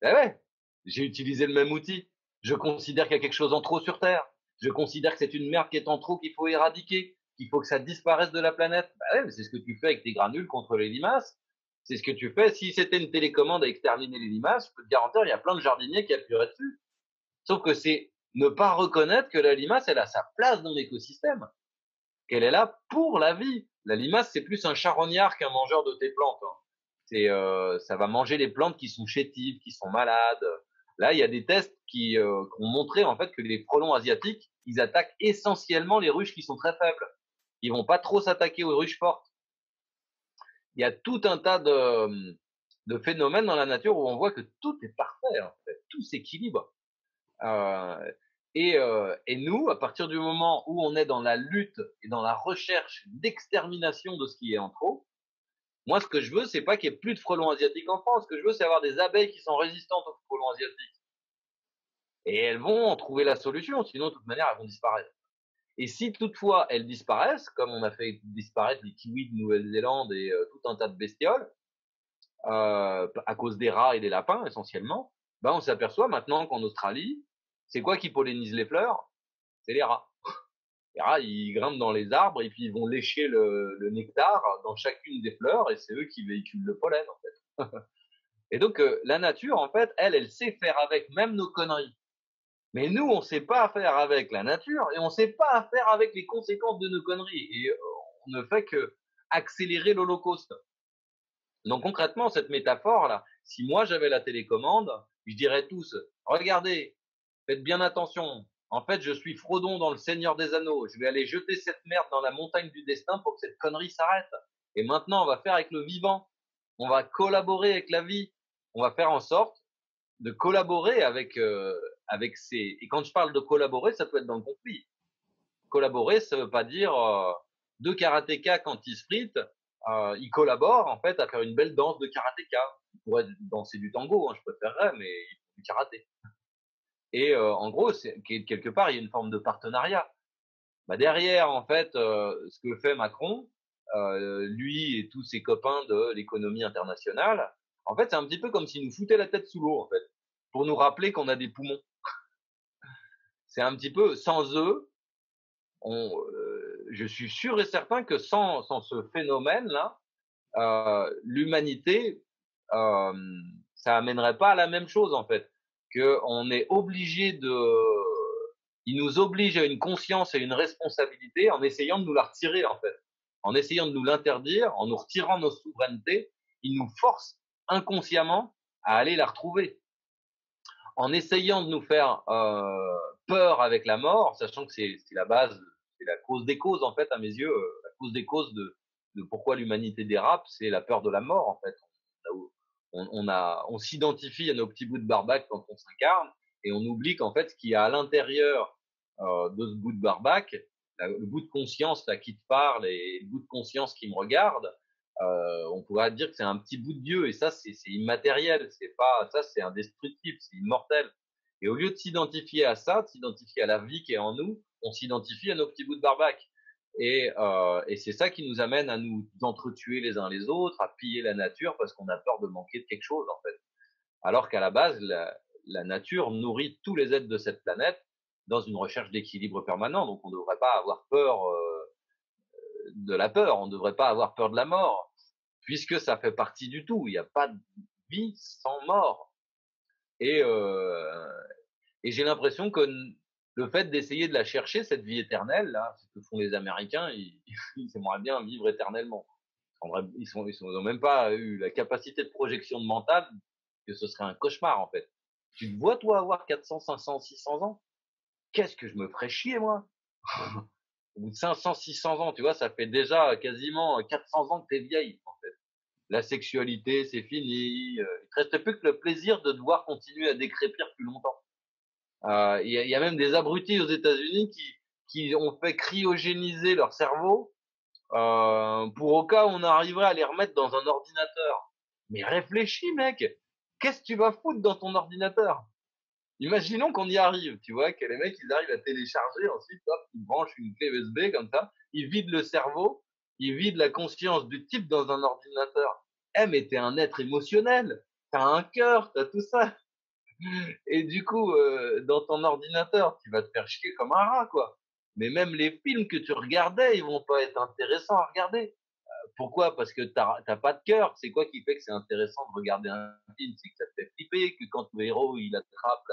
Eh ouais, j'ai utilisé le même outil. Je considère qu'il y a quelque chose en trop sur Terre. Je considère que c'est une merde qui est en trop qu'il faut éradiquer. qu'il faut que ça disparaisse de la planète. Bah ouais, mais c'est ce que tu fais avec tes granules contre les limaces. C'est ce que tu fais. Si c'était une télécommande à exterminer les limaces, je peux te garantir, il y a plein de jardiniers qui appuieraient dessus. Sauf que c'est ne pas reconnaître que la limace, elle a sa place dans l'écosystème, qu'elle est là pour la vie. La limace, c'est plus un charognard qu'un mangeur de tes plantes, hein. Ça va manger les plantes qui sont chétives, qui sont malades. Là, il y a des tests qui ont montré en fait que les frelons asiatiques, ils attaquent essentiellement les ruches qui sont très faibles. Ils vont pas trop s'attaquer aux ruches fortes. Il y a tout un tas de phénomènes dans la nature où on voit que tout est parfait, en fait. Tout s'équilibre. Et nous, à partir du moment où on est dans la lutte et dans la recherche d'extermination de ce qui est en trop, moi, ce que je veux, c'est pas qu'il y ait plus de frelons asiatiques en France. Ce que je veux, c'est avoir des abeilles qui sont résistantes aux frelons asiatiques. Et elles vont en trouver la solution, sinon, de toute manière, elles vont disparaître. Et si toutefois elles disparaissent, comme on a fait disparaître les kiwis de Nouvelle-Zélande et tout un tas de bestioles, à cause des rats et des lapins essentiellement, ben on s'aperçoit maintenant qu'en Australie, c'est quoi qui pollinise les fleurs? C'est les rats. Les rats, ils grimpent dans les arbres et puis ils vont lécher le nectar dans chacune des fleurs et c'est eux qui véhiculent le pollen en fait. Et donc la nature en fait, elle sait faire avec même nos conneries. Mais nous, on sait pas faire avec la nature et on sait pas faire avec les conséquences de nos conneries. Et on ne fait que accélérer l'Holocauste. Donc concrètement, cette métaphore-là, si moi j'avais la télécommande, je dirais tous, regardez, faites bien attention. En fait, je suis Frodon dans le Seigneur des Anneaux. Je vais aller jeter cette merde dans la montagne du destin pour que cette connerie s'arrête. Et maintenant, on va faire avec le vivant. On va collaborer avec la vie. On va faire en sorte de collaborer avec ces. Et quand je parle de collaborer, ça peut être dans le conflit. Collaborer, ça veut pas dire deux karatékas quand ils se fritent, ils collaborent en fait à faire une belle danse de karatéka. Ils pourraient danser du tango, hein, je préférerais, mais ils font du karaté. Et en gros, quelque part, il y a une forme de partenariat. Bah, derrière, en fait, ce que fait Macron, lui et tous ses copains de l'économie internationale, en fait, c'est un petit peu comme s'ils nous foutaient la tête sous l'eau, en fait, pour nous rappeler qu'on a des poumons. C'est un petit peu, sans eux, je suis sûr et certain que sans ce phénomène-là, l'humanité, ça amènerait pas à la même chose, en fait. On est obligé ils nous obligent à une conscience et une responsabilité en essayant de nous la retirer, en fait. En essayant de nous l'interdire, en nous retirant nos souverainetés, ils nous forcent inconsciemment à aller la retrouver. En essayant de nous faire peur avec la mort, sachant que c'est la base, c'est la cause des causes, en fait, à mes yeux, la cause des causes de pourquoi l'humanité dérape, c'est la peur de la mort, en fait. On s'identifie à nos petits bouts de barbac quand on s'incarne, et on oublie qu'en fait, ce qu'il y a à l'intérieur de ce bout de barbac, le bout de conscience là qui te parle et le bout de conscience qui me regarde, on pourrait dire que c'est un petit bout de Dieu, et ça c'est immatériel, c'est pas ça, c'est indestructible, c'est immortel. Et au lieu de s'identifier à ça, de s'identifier à la vie qui est en nous, on s'identifie à nos petits bouts de barbac. Et c'est ça qui nous amène à nous entretuer les uns les autres, à piller la nature parce qu'on a peur de manquer de quelque chose en fait. Alors qu'à la base, la nature nourrit tous les êtres de cette planète dans une recherche d'équilibre permanent. Donc on ne devrait pas avoir peur de la peur, on ne devrait pas avoir peur de la mort, puisque ça fait partie du tout. Il n'y a pas de vie sans mort. Et j'ai l'impression que le fait d'essayer de la chercher, cette vie éternelle, là, ce que font les Américains, ils aimeraient bien vivre éternellement. Ils n'ont même pas eu la capacité de projection de mental que ce serait un cauchemar, en fait. Tu te vois, toi, avoir 400, 500, 600 ans? Qu'est-ce que je me ferais chier, moi? Au bout de 500, 600 ans, tu vois, ça fait déjà quasiment 400 ans que t'es vieille, en fait. La sexualité, c'est fini. Il te reste plus que le plaisir de devoir continuer à décrépir plus longtemps. Il y a même des abrutis aux États-Unis qui ont fait cryogéniser leur cerveau pour au cas où on arriverait à les remettre dans un ordinateur. Mais réfléchis, mec, qu'est-ce que tu vas foutre dans ton ordinateur? Imaginons qu'on y arrive, tu vois, que les mecs ils arrivent à télécharger, ensuite hop, ils branchent une clé USB comme ça, ils vident le cerveau, ils vident la conscience du type dans un ordinateur. Eh mais t'es un être émotionnel, t'as un cœur, t'as tout ça. Et du coup, dans ton ordinateur, tu vas te faire chier comme un rat, quoi. mais même les films que tu regardais, ils vont pas être intéressants à regarder. Pourquoi? Parce que t'as pas de cœur. C'est quoi qui fait que c'est intéressant de regarder un film? C'est que ça te fait flipper, que quand le héros il attrape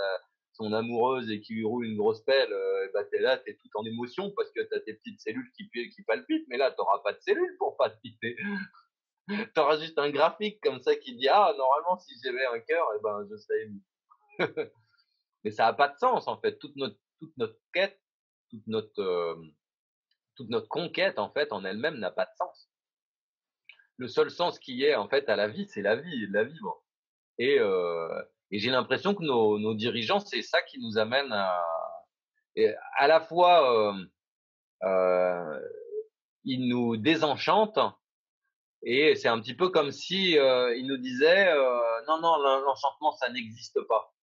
son amoureuse et qu'il lui roule une grosse pelle, bah t'es là, t'es tout en émotion parce que t'as tes petites cellules qui palpitent, mais là t'auras pas de cellules pour palpiter. T'auras juste un graphique comme ça qui dit ah normalement si j'avais un cœur, eh ben je serais ému. Mais ça a pas de sens en fait. Toute notre quête, toute notre toute notre conquête en fait en elle-même n'a pas de sens. Le seul sens qui est en fait à la vie, c'est la vie et de la vivre. Et j'ai l'impression que nos dirigeants, c'est ça qui nous amène à la fois, ils nous désenchantent et c'est un petit peu comme si, ils nous disaient, «Non, non, l'enchantement, ça n'existe pas.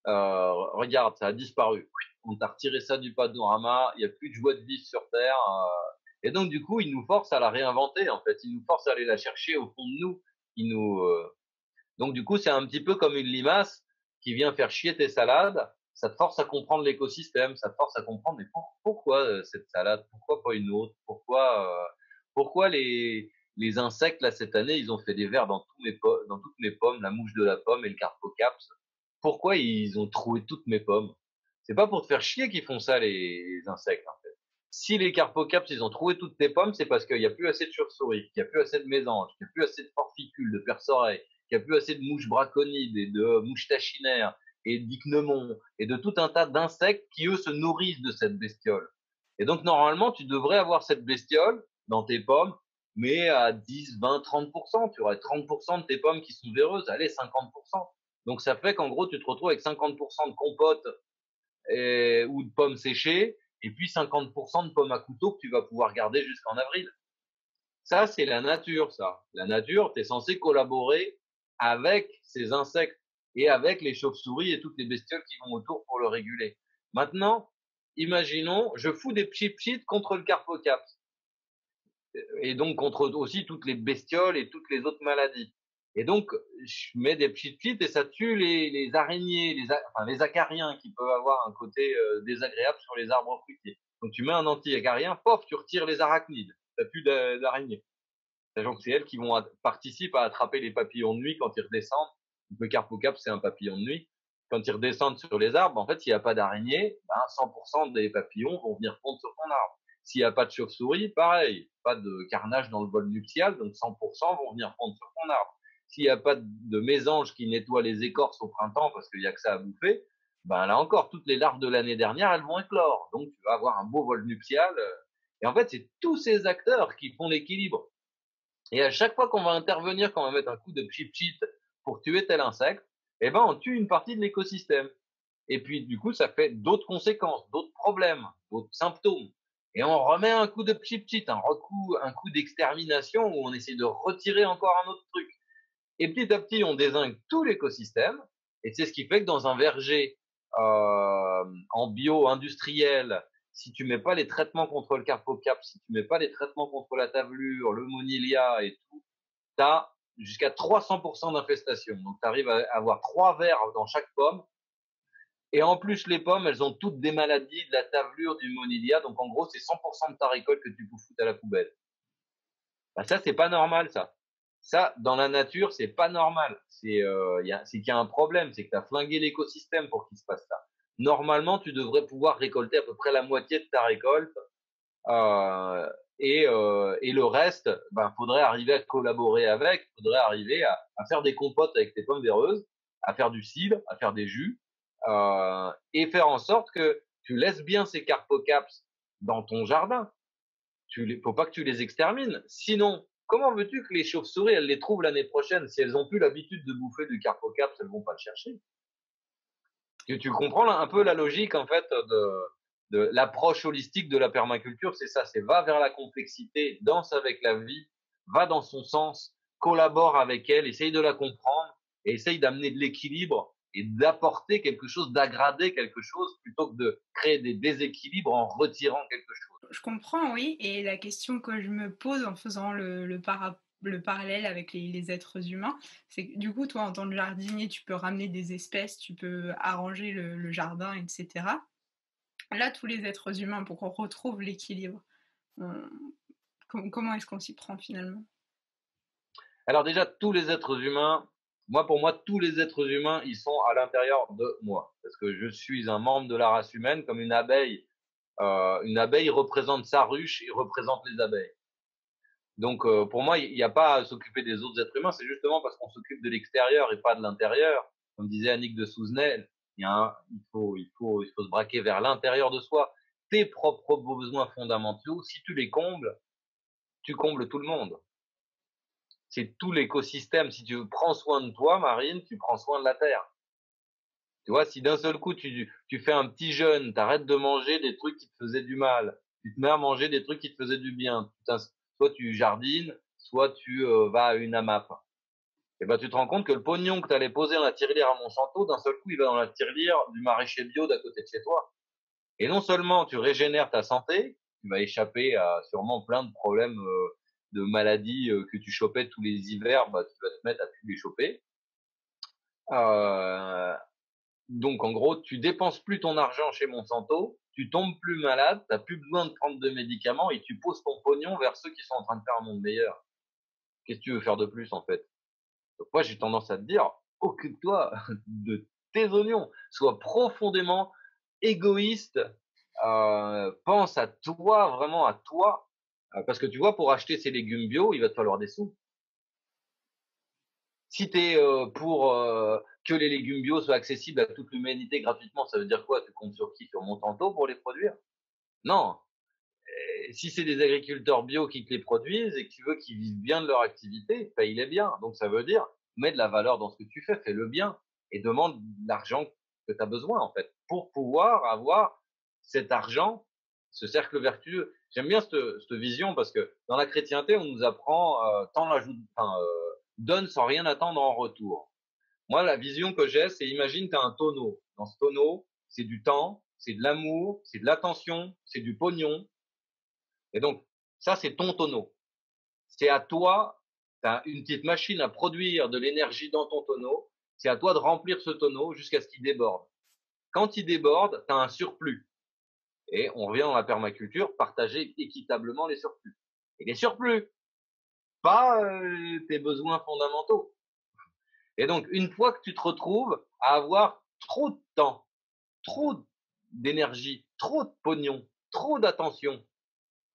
Regarde, ça a disparu. On t'a retiré ça du panorama, il y a plus de joie de vivre sur terre», et donc du coup, ils nous forcent à la réinventer, en fait. Ils nous forcent à aller la chercher au fond de nous. Ils nous, Donc du coup, c'est un petit peu comme une limace qui vient faire chier tes salades. Ça te force à comprendre l'écosystème, ça te force à comprendre mais pourquoi cette salade, pourquoi pas une autre, pourquoi les insectes là cette année ils ont fait des vers dans toutes mes pommes, la mouche de la pomme et le carpocaps. Pourquoi ils ont troué toutes mes pommes? C'est pas pour te faire chier qu'ils font ça les insectes en fait. Si les carpocaps ils ont trouvé toutes tes pommes, c'est parce qu'il y a plus assez de chauves-souris, qu'il y a plus assez de mésanges, qu'il y a plus assez de forficules, de perce-oreilles, qu'il y a plus assez de mouches braconides et de mouches tachinaires et d'icnemons et de tout un tas d'insectes qui eux se nourrissent de cette bestiole. Et donc normalement tu devrais avoir cette bestiole dans tes pommes, mais à 10, 20, 30%. Tu aurais 30% de tes pommes qui sont véreuses, allez 50%. Donc ça fait qu'en gros tu te retrouves avec 50% de compote ou de pommes séchées et puis 50% de pommes à couteau que tu vas pouvoir garder jusqu'en avril. Ça, c'est la nature, ça. La nature, tu es censé collaborer avec ces insectes et avec les chauves-souris et toutes les bestioles qui vont autour pour le réguler. Maintenant, imaginons, je fous des pchit contre le carpocaps et donc contre aussi toutes les bestioles et toutes les autres maladies. Et donc, je mets des pchit et ça tue les araignées, enfin, les acariens qui peuvent avoir un côté désagréable sur les arbres fruitiers. Donc, tu mets un anti-acarien, pof, tu retires les arachnides. T'as plus d'araignées. Sachant que c'est elles qui vont participer à attraper les papillons de nuit quand ils redescendent. Le carpocap, c'est un papillon de nuit. Quand ils redescendent sur les arbres, en fait, s'il n'y a pas d'araignée, ben 100% des papillons vont venir pondre sur ton arbre. S'il n'y a pas de chauve-souris, pareil, pas de carnage dans le bol nuptial, donc 100% vont venir pondre sur ton arbre. S'il n'y a pas de mésange qui nettoie les écorces au printemps parce qu'il n'y a que ça à bouffer, ben là encore, toutes les larves de l'année dernière, elles vont éclore. Donc tu vas avoir un beau vol nuptial. Et en fait, c'est tous ces acteurs qui font l'équilibre. Et à chaque fois qu'on va intervenir, qu'on va mettre un coup de pchit pour tuer tel insecte, eh ben, on tue une partie de l'écosystème. Et puis, du coup, ça fait d'autres conséquences, d'autres problèmes, d'autres symptômes. Et on remet un coup de pchit, un coup d'extermination où on essaie de retirer encore un autre truc. Et petit à petit, on dézingue tout l'écosystème. Et c'est ce qui fait que dans un verger en bio industriel, si tu mets pas les traitements contre le carpocap, si tu mets pas les traitements contre la tavelure, le monilia et tout, tu as jusqu'à 300% d'infestation. Donc tu arrives à avoir 3 vers dans chaque pomme. Et en plus, les pommes, elles ont toutes des maladies, de la tavelure, du monilia. Donc en gros, c'est 100% de ta récolte que tu peux foutre à la poubelle. Bah, ça, c'est pas normal, ça. Ça, dans la nature, c'est pas normal. C'est qu'il y a un problème, c'est que tu as flingué l'écosystème pour qu'il se passe ça. Normalement, tu devrais pouvoir récolter à peu près la moitié de ta récolte, euh, et le reste, ben, faudrait arriver à collaborer avec, faudrait arriver à faire des compotes avec tes pommes véreuses, à faire du cidre, à faire des jus, et faire en sorte que tu laisses bien ces carpocaps dans ton jardin. Faut pas que tu les extermines. Sinon, comment veux-tu que les chauves-souris, elles les trouvent l'année prochaine? Si elles ont plus l'habitude de bouffer du carpocaps, elles vont pas le chercher. Tu comprends là, un peu la logique, en fait, de l'approche holistique de la permaculture, c'est ça, c'est va vers la complexité, danse avec la vie, va dans son sens, collabore avec elle, essaye de la comprendre et essaye d'amener de l'équilibre et d'apporter quelque chose, d'aggrader quelque chose plutôt que de créer des déséquilibres en retirant quelque chose. Je comprends, oui, et la question que je me pose en faisant le parallèle avec les êtres humains, c'est que du coup, toi, en tant que jardinier, tu peux ramener des espèces, tu peux arranger le jardin, etc. là, tous les êtres humains, pour qu'on retrouve l'équilibre, on comment est-ce qu'on s'y prend finalement? Alors déjà, tous les êtres humains, pour moi, tous les êtres humains, ils sont à l'intérieur de moi. Parce que je suis un membre de la race humaine, comme une abeille. Une abeille représente sa ruche et représente les abeilles. Donc pour moi, il n'y a pas à s'occuper des autres êtres humains, c'est justement parce qu'on s'occupe de l'extérieur et pas de l'intérieur. Comme disait Annick de Souzenel, il faut se braquer vers l'intérieur de soi. Tes propres besoins fondamentaux, si tu les combles, tu combles tout le monde. C'est tout l'écosystème. Si tu prends soin de toi, Marine, tu prends soin de la Terre. Tu vois, si d'un seul coup tu fais un petit jeûne, t'arrêtes de manger des trucs qui te faisaient du mal, tu te mets à manger des trucs qui te faisaient du bien. Soit tu jardines, soit tu vas à une AMAP. Et ben tu te rends compte que le pognon que tu allais poser dans la tirelire à Monsanto, d'un seul coup il va dans la tirelire du maraîcher bio d'à côté de chez toi. Et non seulement tu régénères ta santé, tu vas échapper à sûrement plein de problèmes de maladies que tu chopais tous les hivers, bah, tu vas te mettre à plus les choper. Euh, donc en gros, tu dépenses plus ton argent chez Monsanto, tu tombes plus malade, tu n'as plus besoin de prendre de médicaments et tu poses ton pognon vers ceux qui sont en train de faire un monde meilleur. Qu'est-ce que tu veux faire de plus en fait? Donc moi j'ai tendance à te dire, occupe-toi de tes oignons, sois profondément égoïste, pense à toi, vraiment à toi, parce que tu vois, pour acheter ces légumes bio, il va te falloir des sous. Si tu es pour que les légumes bio soient accessibles à toute l'humanité gratuitement, ça veut dire quoi? Tu comptes sur qui? Sur Monsanto pour les produire? Non. Si c'est des agriculteurs bio qui te les produisent et que tu veux qu'ils vivent bien de leur activité, paye-les bien. Donc ça veut dire, mets de la valeur dans ce que tu fais, fais-le bien et demande l'argent que tu as besoin en fait pour pouvoir avoir cet argent, ce cercle vertueux. J'aime bien cette vision parce que dans la chrétienté, on nous apprend donne sans rien attendre en retour. Moi, la vision que j'ai, c'est imagine tu as un tonneau. Dans ce tonneau, c'est du temps, c'est de l'amour, c'est de l'attention, c'est du pognon. Et donc, ça, c'est ton tonneau. C'est à toi, tu as une petite machine à produire de l'énergie dans ton tonneau. C'est à toi de remplir ce tonneau jusqu'à ce qu'il déborde. Quand il déborde, tu as un surplus. Et on revient dans la permaculture, partager équitablement les surplus. Et les surplus, pas tes besoins fondamentaux. Et donc, une fois que tu te retrouves à avoir trop de temps, trop d'énergie, trop de pognon, trop d'attention,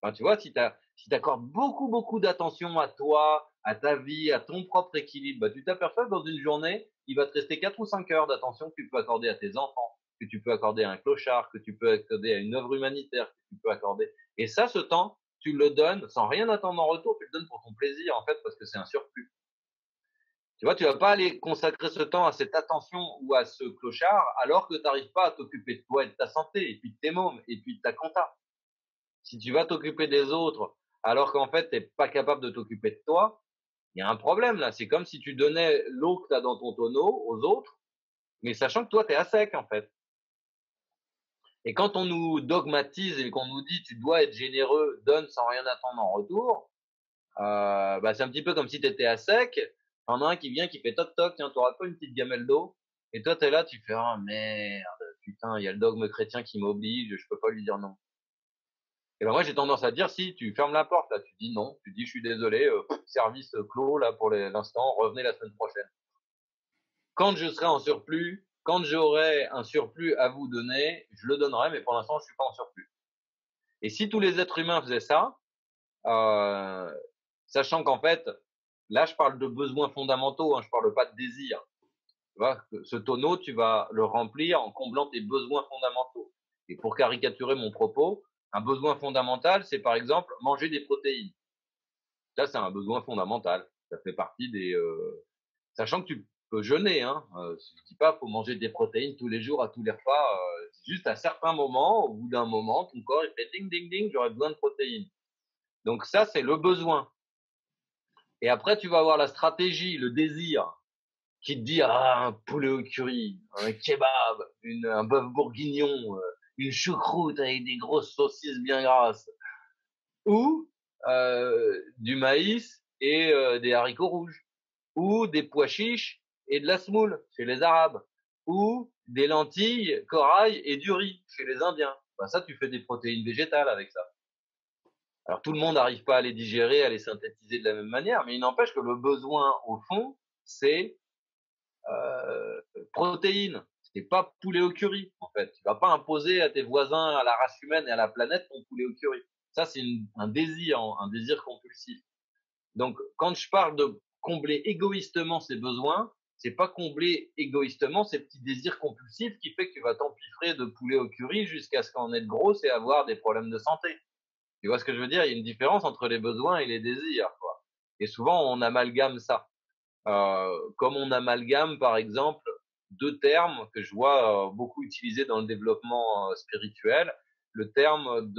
enfin, tu vois, si t'accordes beaucoup, beaucoup d'attention à toi, à ta vie, à ton propre équilibre, bah, tu t'aperçois que dans une journée, il va te rester 4 ou 5 heures d'attention que tu peux accorder à tes enfants, que tu peux accorder à un clochard, que tu peux accorder à une œuvre humanitaire, que tu peux accorder. Et ça, ce temps, tu le donnes sans rien attendre en retour, tu le donnes pour ton plaisir, en fait, parce que c'est un surplus. Tu vois, tu vas pas aller consacrer ce temps à cette attention ou à ce clochard alors que tu n'arrives pas à t'occuper de toi et de ta santé, et puis de tes mômes, et puis de ta compta. Si tu vas t'occuper des autres alors qu'en fait, tu n'es pas capable de t'occuper de toi, il y a un problème là. C'est comme si tu donnais l'eau que tu as dans ton tonneau aux autres, mais sachant que toi, tu es à sec en fait. Et quand on nous dogmatise et qu'on nous dit tu dois être généreux, donne sans rien attendre en retour, bah, c'est un petit peu comme si tu étais à sec, t'en as un qui vient qui fait toc toc, tiens, t'auras pas une petite gamelle d'eau? Et toi, tu es là, tu fais ah merde, putain, il y a le dogme chrétien qui m'oblige, je peux pas lui dire non. Et ben moi j'ai tendance à dire si tu fermes la porte là, tu dis non, tu dis je suis désolé, service clos là pour l'instant, revenez la semaine prochaine. Quand je serai en surplus, quand j'aurai un surplus à vous donner, je le donnerai, mais pour l'instant je suis pas en surplus. Et si tous les êtres humains faisaient ça, euh, sachant qu'en fait, là je parle de besoins fondamentaux, hein, je parle pas de désir. Tu vois, ce tonneau, tu vas le remplir en comblant tes besoins fondamentaux. Et pour caricaturer mon propos, un besoin fondamental, c'est par exemple manger des protéines. Ça, c'est un besoin fondamental. Ça fait partie des. Sachant que tu peux jeûner, hein. Je dis pas faut manger des protéines tous les jours à tous les repas. C'est juste à certains moments, au bout d'un moment, ton corps il fait ding ding ding, j'aurais besoin de protéines. Donc ça, c'est le besoin. Et après, tu vas avoir la stratégie, le désir, qui te dit ah un poulet au curry, un kebab, un bœuf bourguignon, une choucroute avec des grosses saucisses bien grasses, ou du maïs et des haricots rouges, ou des pois chiches et de la semoule chez les Arabes, ou des lentilles, corail et du riz chez les Indiens. Bah ça, tu fais des protéines végétales avec ça. Alors tout le monde n'arrive pas à les digérer, à les synthétiser de la même manière, mais il n'empêche que le besoin, au fond, c'est protéines. C'est pas poulet au curry, en fait. Tu vas pas imposer à tes voisins, à la race humaine et à la planète ton poulet au curry. Ça, c'est un désir compulsif. Donc, quand je parle de combler égoïstement ses besoins, c'est pas combler égoïstement ces petits désirs compulsifs qui fait que tu vas t'empiffrer de poulet au curry jusqu'à ce qu'en être grosse et avoir des problèmes de santé. Tu vois ce que je veux dire? Il y a une différence entre les besoins et les désirs, quoi. Et souvent, on amalgame ça. Comme on amalgame, par exemple, deux termes que je vois beaucoup utilisés dans le développement spirituel. Le terme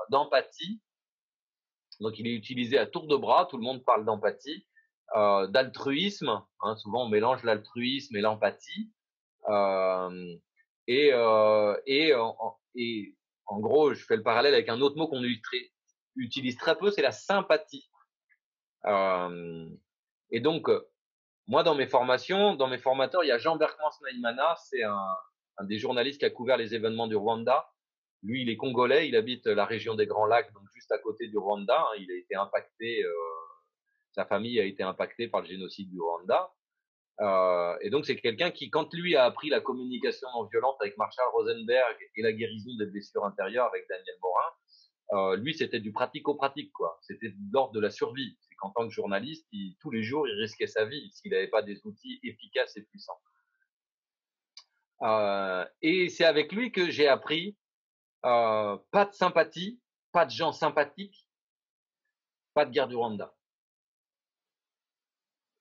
d'empathie, donc il est utilisé à tour de bras, tout le monde parle d'empathie, d'altruisme, hein, souvent on mélange l'altruisme et l'empathie, euh, et en gros, je fais le parallèle avec un autre mot qu'on utilise très peu, c'est la sympathie. Euh, et donc, moi, dans mes formateurs, il y a Jean Berkman Naimana, c'est un des journalistes qui a couvert les événements du Rwanda. Lui, il est congolais, il habite la région des Grands Lacs, donc juste à côté du Rwanda, hein. Il a été impacté, sa famille a été impactée par le génocide du Rwanda. Et donc, c'est quelqu'un qui, quand lui a appris la communication non violente avec Marshall Rosenberg et la guérison des blessures intérieures avec Daniel Morin, lui, c'était du pratico-pratique, quoi. C'était de l'ordre de la survie. C'est qu'en tant que journaliste, tous les jours, il risquait sa vie s'il n'avait pas des outils efficaces et puissants. Et c'est avec lui que j'ai appris pas de sympathie, pas de gens sympathiques, pas de guerre du Rwanda.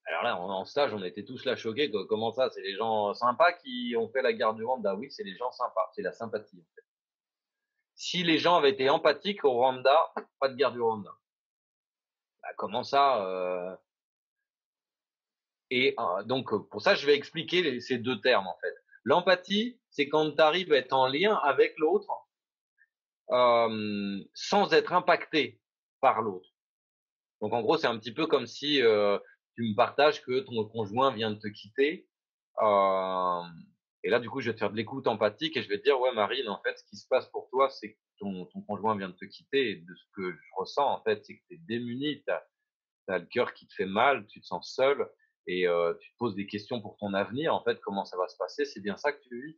Alors là, en stage, on était tous là choqués. Comment ça, c'est les gens sympas qui ont fait la guerre du Rwanda? Oui, c'est les gens sympas, c'est la sympathie. En fait. Si les gens avaient été empathiques au Rwanda, pas de guerre du Rwanda. Bah, comment ça Et donc, pour ça, je vais expliquer ces deux termes, en fait. L'empathie, c'est quand tu arrives à être en lien avec l'autre sans être impacté par l'autre. Donc, en gros, c'est un petit peu comme si tu me partages que ton conjoint vient de te quitter. Et là, du coup, je vais te faire de l'écoute empathique et je vais te dire, ouais, Marine, en fait, ce qui se passe pour toi, c'est que ton conjoint vient de te quitter. Et de ce que je ressens, en fait, c'est que tu es démuni, t'as le cœur qui te fait mal, tu te sens seul et tu te poses des questions pour ton avenir. En fait, comment ça va se passer? C'est bien ça que tu vis.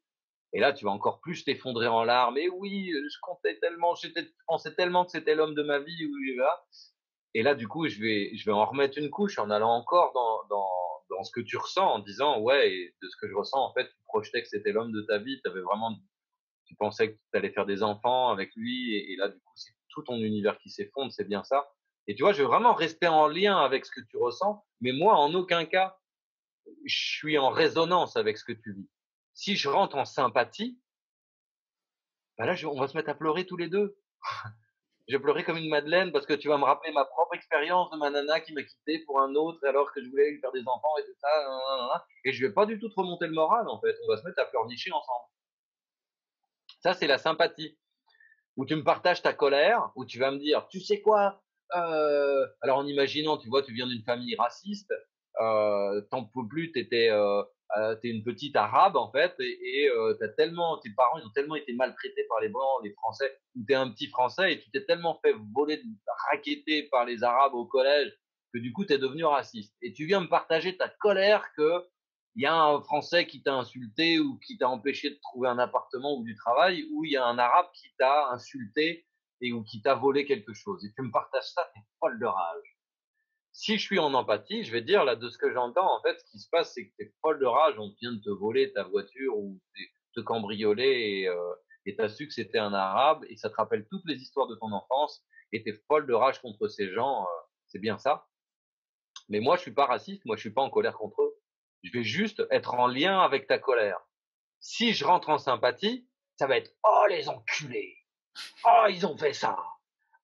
Et là, tu vas encore plus t'effondrer en larmes. Et oui, je comptais tellement, je pensais tellement que c'était l'homme de ma vie. Oui, là. Et là, du coup, je vais en remettre une couche en allant encore dans ce que tu ressens, en disant, ouais, et de ce que je ressens, en fait, tu projetais que c'était l'homme de ta vie. Tu pensais que tu allais faire des enfants avec lui. Et là, du coup, c'est tout ton univers qui s'effondre. C'est bien ça. Et tu vois, je veux vraiment rester en lien avec ce que tu ressens, mais moi, en aucun cas, je suis en résonance avec ce que tu vis. Si je rentre en sympathie, bah là, on va se mettre à pleurer tous les deux. Je vais pleurer comme une madeleine parce que tu vas me rappeler ma propre expérience de ma nana qui m'a quitté pour un autre alors que je voulais lui faire des enfants et tout ça. Et je vais pas du tout te remonter le moral, en fait. On va se mettre à pleurnicher ensemble. Ça, c'est la sympathie. Où tu me partages ta colère, où tu vas me dire, tu sais quoi, alors en imaginant, tu vois, tu viens d'une famille raciste, t'en peux plus, t'es une petite arabe en fait, et tes parents ils ont tellement été maltraités par les blancs, les français, ou t'es un petit français et tu t'es tellement fait voler, raqueter par les arabes au collège que du coup t'es devenu raciste. Et tu viens me partager ta colère que il y a un Français qui t'a insulté ou qui t'a empêché de trouver un appartement ou du travail, ou il y a un Arabe qui t'a insulté ou qui t'a volé quelque chose. Et tu me partages ça, t'es folle de rage. Si je suis en empathie, je vais dire, là, de ce que j'entends, en fait, ce qui se passe, c'est que t'es folle de rage, on vient de te voler ta voiture ou te cambrioler et t'as su que c'était un Arabe et ça te rappelle toutes les histoires de ton enfance et t'es folle de rage contre ces gens, c'est bien ça. Mais moi, je suis pas raciste, moi, je suis pas en colère contre eux. Je vais juste être en lien avec ta colère. Si je rentre en sympathie, ça va être oh les enculés, oh ils ont fait ça,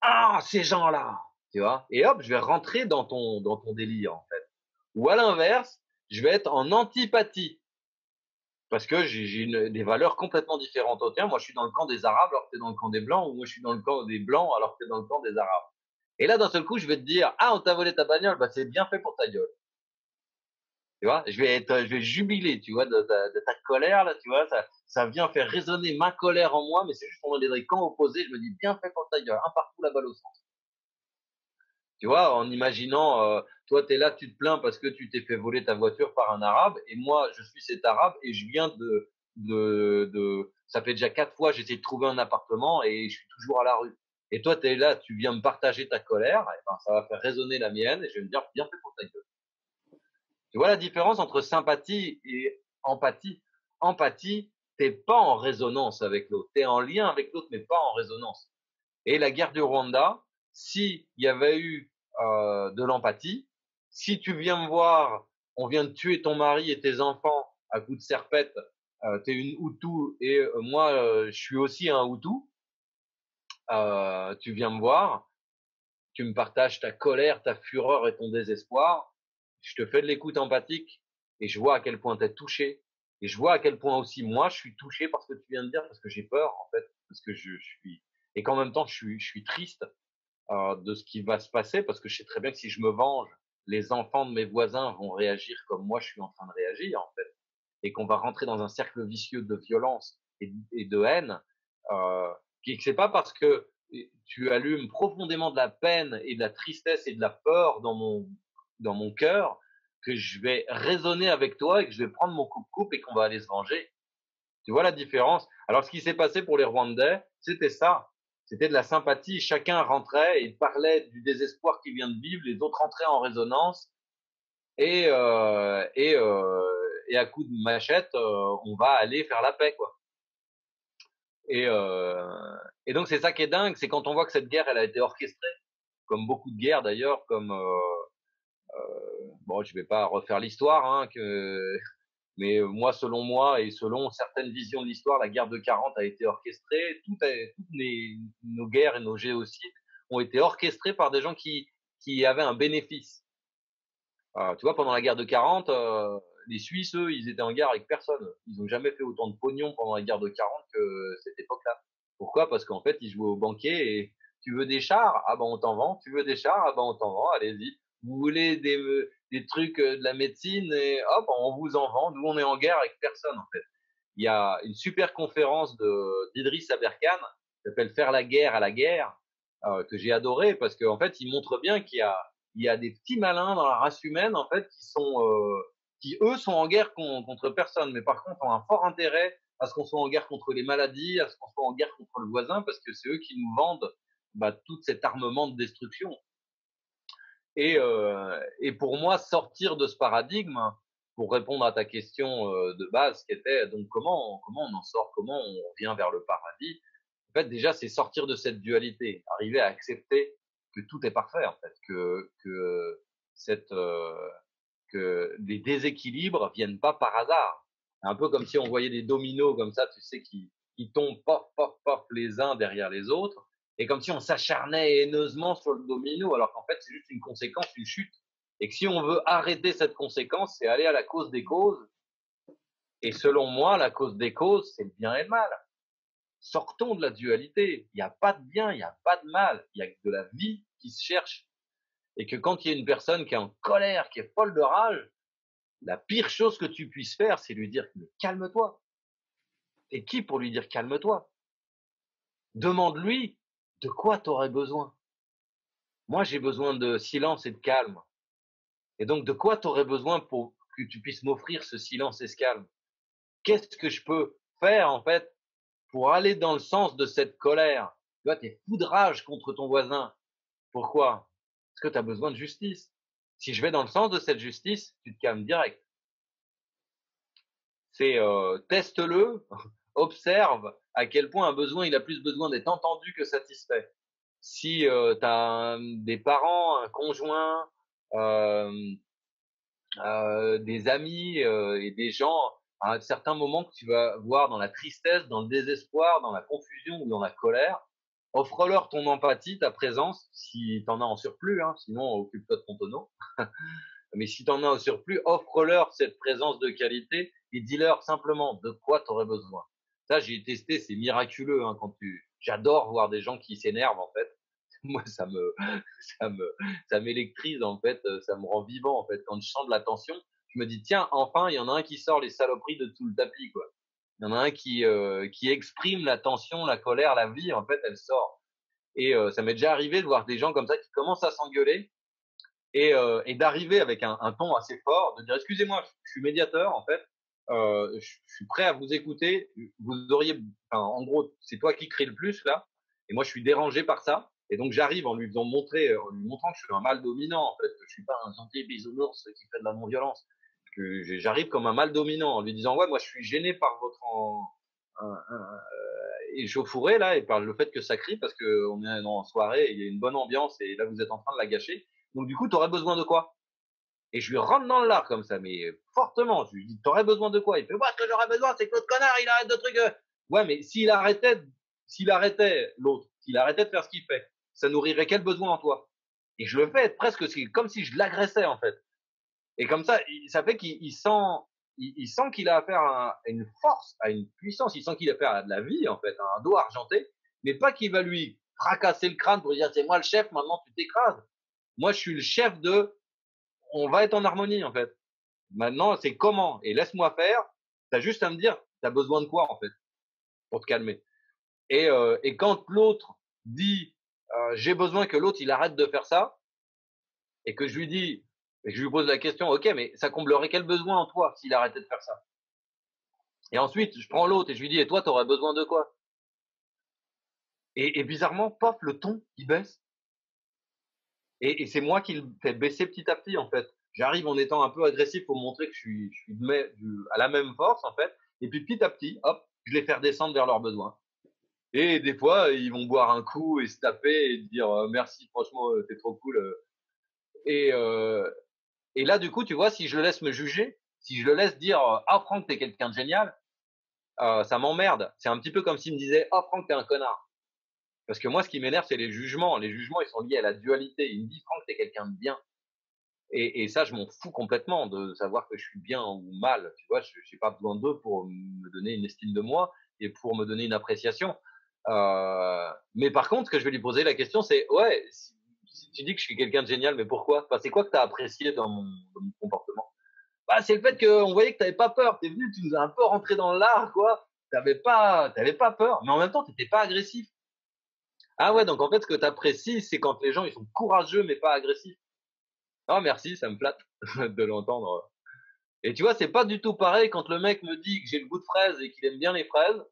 ah ces gens-là, tu vois. Et hop, je vais rentrer dans ton délire en fait. Ou à l'inverse, je vais être en antipathie parce que j'ai des valeurs complètement différentes au tien. Moi, je suis dans le camp des Arabes alors que t'es dans le camp des Blancs, ou moi je suis dans le camp des Blancs alors que t'es dans le camp des Arabes. Et là, d'un seul coup, je vais te dire ah on t'a volé ta bagnole, bah c'est bien fait pour ta gueule. Tu vois, je vais jubiler, tu vois, de ta colère là, tu vois, ça vient faire résonner ma colère en moi, mais c'est juste qu'on est dans les camps opposés. Je me dis bien fait pour ta gueule, un partout la balle au centre. Tu vois, en imaginant, toi tu es là, tu te plains parce que tu t'es fait voler ta voiture par un arabe, et moi je suis cet arabe et je viens ça fait déjà 4 fois j'essaie de trouver un appartement et je suis toujours à la rue. Et toi tu es là, tu viens me partager ta colère, et ben ça va faire résonner la mienne et je vais me dire bien fait pour ta gueule. Tu vois la différence entre sympathie et empathie? Empathie, t'es pas en résonance avec l'autre. Tu es en lien avec l'autre, mais pas en résonance. Et la guerre du Rwanda, s'il y avait eu de l'empathie, si tu viens me voir, on vient de tuer ton mari et tes enfants à coups de serpette, tu es une Hutu et moi, je suis aussi un Hutu, tu viens me voir, tu me partages ta colère, ta fureur et ton désespoir, je te fais de l'écoute empathique et je vois à quel point tu es touché et je vois à quel point aussi moi je suis touché par ce que tu viens de dire parce que j'ai peur en fait, parce que je suis et qu'en même temps je suis triste de ce qui va se passer parce que je sais très bien que si je me venge, les enfants de mes voisins vont réagir comme moi je suis en train de réagir en fait et qu'on va rentrer dans un cercle vicieux de violence et de haine qui c'est pas parce que tu allumes profondément de la peine et de la tristesse et de la peur dans mon cœur que je vais raisonner avec toi et que je vais prendre mon coupe-coupe et qu'on va aller se venger. Tu vois la différence? Alors, ce qui s'est passé pour les Rwandais, c'était ça. C'était de la sympathie. Chacun rentrait et parlait du désespoir qu'il vient de vivre. Les autres rentraient en résonance. Et, euh, et, euh, et à coup de machette, on va aller faire la paix, quoi. Et, euh, et donc, c'est ça qui est dingue. C'est quand on voit que cette guerre, elle a été orchestrée, comme beaucoup de guerres d'ailleurs, comme bon, je vais pas refaire l'histoire, hein, mais moi, selon moi et selon certaines visions de l'histoire, la guerre de 40 a été orchestrée. Toutes nos guerres et nos génocides ont été orchestrés par des gens qui avaient un bénéfice. Tu vois, pendant la guerre de 40, les Suisses, eux, ils étaient en guerre avec personne. Ils n'ont jamais fait autant de pognon pendant la guerre de 40 que cette époque-là. Pourquoi? Parce qu'en fait, ils jouaient au banquier et tu veux des chars? Ah ben on t'en vend. Tu veux des chars? Ah ben on t'en vend. Allez-y. Vous voulez des trucs de la médecine et hop, on vous en vend. Nous, on est en guerre avec personne en fait. Il y a une super conférence d'Idriss Aberkan qui s'appelle Faire la guerre à la guerre que j'ai adoré parce qu'en fait, il montre bien il y a des petits malins dans la race humaine en fait qui eux sont en guerre contre personne, mais par contre ont un fort intérêt à ce qu'on soit en guerre contre les maladies, à ce qu'on soit en guerre contre le voisin, parce que c'est eux qui nous vendent tout cet armement de destruction. Et pour moi, sortir de ce paradigme, pour répondre à ta question de base, qui était donc comment on en sort, comment on revient vers le paradis. En fait, déjà, c'est sortir de cette dualité, arriver à accepter que tout est parfait, en fait, cette que les déséquilibres viennent pas par hasard. Un peu comme si on voyait des dominos comme ça, tu sais, qui tombent pof, pof, pof les uns derrière les autres, et comme si on s'acharnait haineusement sur le domino, alors qu'en fait, c'est juste une conséquence, une chute. Et que si on veut arrêter cette conséquence, c'est aller à la cause des causes. Et selon moi, la cause des causes, c'est le bien et le mal. Sortons de la dualité. Il n'y a pas de bien, il n'y a pas de mal. Il y a que de la vie qui se cherche. Et que quand il y a une personne qui est en colère, qui est folle de rage, la pire chose que tu puisses faire, c'est lui dire calme-toi. Et qui pour lui dire calme-toi? Demande-lui de quoi tu aurais besoin. Moi, j'ai besoin de silence et de calme. Et donc, de quoi tu aurais besoin pour que tu puisses m'offrir ce silence et ce calme? Qu'est-ce que je peux faire, en fait, pour aller dans le sens de cette colère? Tu vois, t'es fou de rage contre ton voisin. Pourquoi? Parce que tu as besoin de justice. Si je vais dans le sens de cette justice, tu te calmes direct. C'est teste-le, observe à quel point un besoin, il a plus besoin d'être entendu que satisfait. Si tu as des parents, un conjoint, euh, des amis et des gens à un certain moment que tu vas voir dans la tristesse, dans le désespoir, dans la confusion ou dans la colère, offre-leur ton empathie, ta présence, si tu en as en surplus, hein, sinon occupe-toi de ton tonneau. Mais si tu en as au surplus, offre-leur cette présence de qualité et dis-leur simplement de quoi tu aurais besoin. Ça, j'ai testé, c'est miraculeux hein, J'adore voir des gens qui s'énervent en fait. Moi, ça me, ça m'électrise en fait, ça me rend vivant en fait. Quand je sens de la tension, je me dis: «Tiens, enfin, il y en a un qui sort les saloperies de sous le tapis, quoi». Il y en a un qui exprime la tension, la colère, la vie, en fait, elle sort. Et ça m'est déjà arrivé de voir des gens comme ça qui commencent à s'engueuler et d'arriver avec un ton assez fort, de dire: «Excusez-moi, je suis médiateur, en fait, je suis prêt à vous écouter. Vous auriez enfin, en gros, c'est toi qui crie le plus, là, et moi, je suis dérangé par ça». Et donc j'arrive en lui faisant montrer, en lui montrant que je suis un mâle dominant, en fait, que je suis pas un gentil bisounours qui fait de la non-violence. Que j'arrive comme un mâle dominant en lui disant: «Ouais, moi, je suis gêné par votre échauffourée, là, et par le fait que ça crie parce qu'on est en soirée et il y a une bonne ambiance et là, vous êtes en train de la gâcher. Donc du coup, tu aurais besoin de quoi?» Et je lui rentre dans le lard comme ça, mais fortement. Je lui dis: «T'aurais besoin de quoi?» Il fait: «Moi, ce que j'aurais besoin, c'est que l'autre connard, il arrête de trucs, Ouais, mais s'il arrêtait de faire ce qu'il fait, ça nourrirait quel besoin en toi? Et je le fais presque comme si je l'agressais, en fait. Et comme ça fait qu'il sent, il sent qu'il a affaire à une force, à une puissance. Il sent qu'il a affaire à de la vie, en fait, à un dos argenté, mais pas qu'il va lui fracasser le crâne pour dire: «C'est moi le chef, maintenant tu t'écrases». Moi, je suis le chef de on va être en harmonie, en fait. Maintenant, c'est comment? Et laisse-moi faire. Tu as juste à me dire: «Tu as besoin de quoi, en fait?» pour te calmer. Et quand l'autre dit, «J'ai besoin que l'autre, il arrête de faire ça», et que je lui dis et que je lui pose la question: «OK, mais ça comblerait quel besoin en toi s'il arrêtait de faire ça?» Et ensuite, je prends l'autre et je lui dis: «Et toi, tu aurais besoin de quoi?» Et bizarrement, pof, le ton, il baisse. Et c'est moi qui le fais baisser petit à petit, en fait. J'arrive en étant un peu agressif pour montrer que je suis à la même force, en fait. Et puis petit à petit, hop, je les fais redescendre vers leurs besoins. Et des fois, ils vont boire un coup et se taper et dire merci, franchement, t'es trop cool. Et, euh, et là, du coup, tu vois, si je le laisse me juger, si je le laisse dire ah, Franck, t'es quelqu'un de génial, ça m'emmerde. C'est un petit peu comme s'il me disait ah, Franck, t'es un connard. Parce que moi, ce qui m'énerve, c'est les jugements. Les jugements, ils sont liés à la dualité. Il me dit Franck, t'es quelqu'un de bien. Et ça, je m'en fous complètement de savoir que je suis bien ou mal. Tu vois, je n'ai pas besoin d'eux pour me donner une estime de moi et pour me donner une appréciation. Mais par contre, ce que je vais lui poser la question, c'est ouais, si tu dis que je suis quelqu'un de génial, mais pourquoi? Enfin, c'est quoi que tu as apprécié dans mon comportement? Bah, c'est le fait qu'on voyait que tu n'avais pas peur. Tu es venu, tu nous as un peu rentré dans l'art, quoi. T'avais pas peur, mais en même temps, tu n'étais pas agressif. Ah ouais, donc en fait, ce que tu apprécies, c'est quand les gens ils sont courageux mais pas agressifs. Ah merci, ça me flatte de l'entendre. Et tu vois, c'est pas du tout pareil quand le mec me dit que j'ai le goût de fraise et qu'il aime bien les fraises,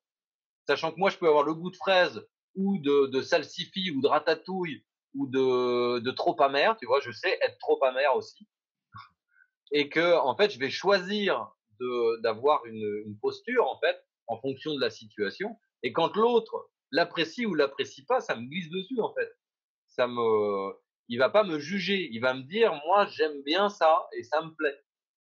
sachant que moi je peux avoir le goût de fraise ou de salsifis ou de ratatouille ou de trop amer, tu vois, je sais être trop amer aussi. Et que, en fait, je vais choisir d'avoir une posture, en fait, en fonction de la situation. Et quand l'autre l'apprécie ou l'apprécie pas, ça me glisse dessus, en fait. Ça me, il va pas me juger, il va me dire, moi, j'aime bien ça et ça me plaît.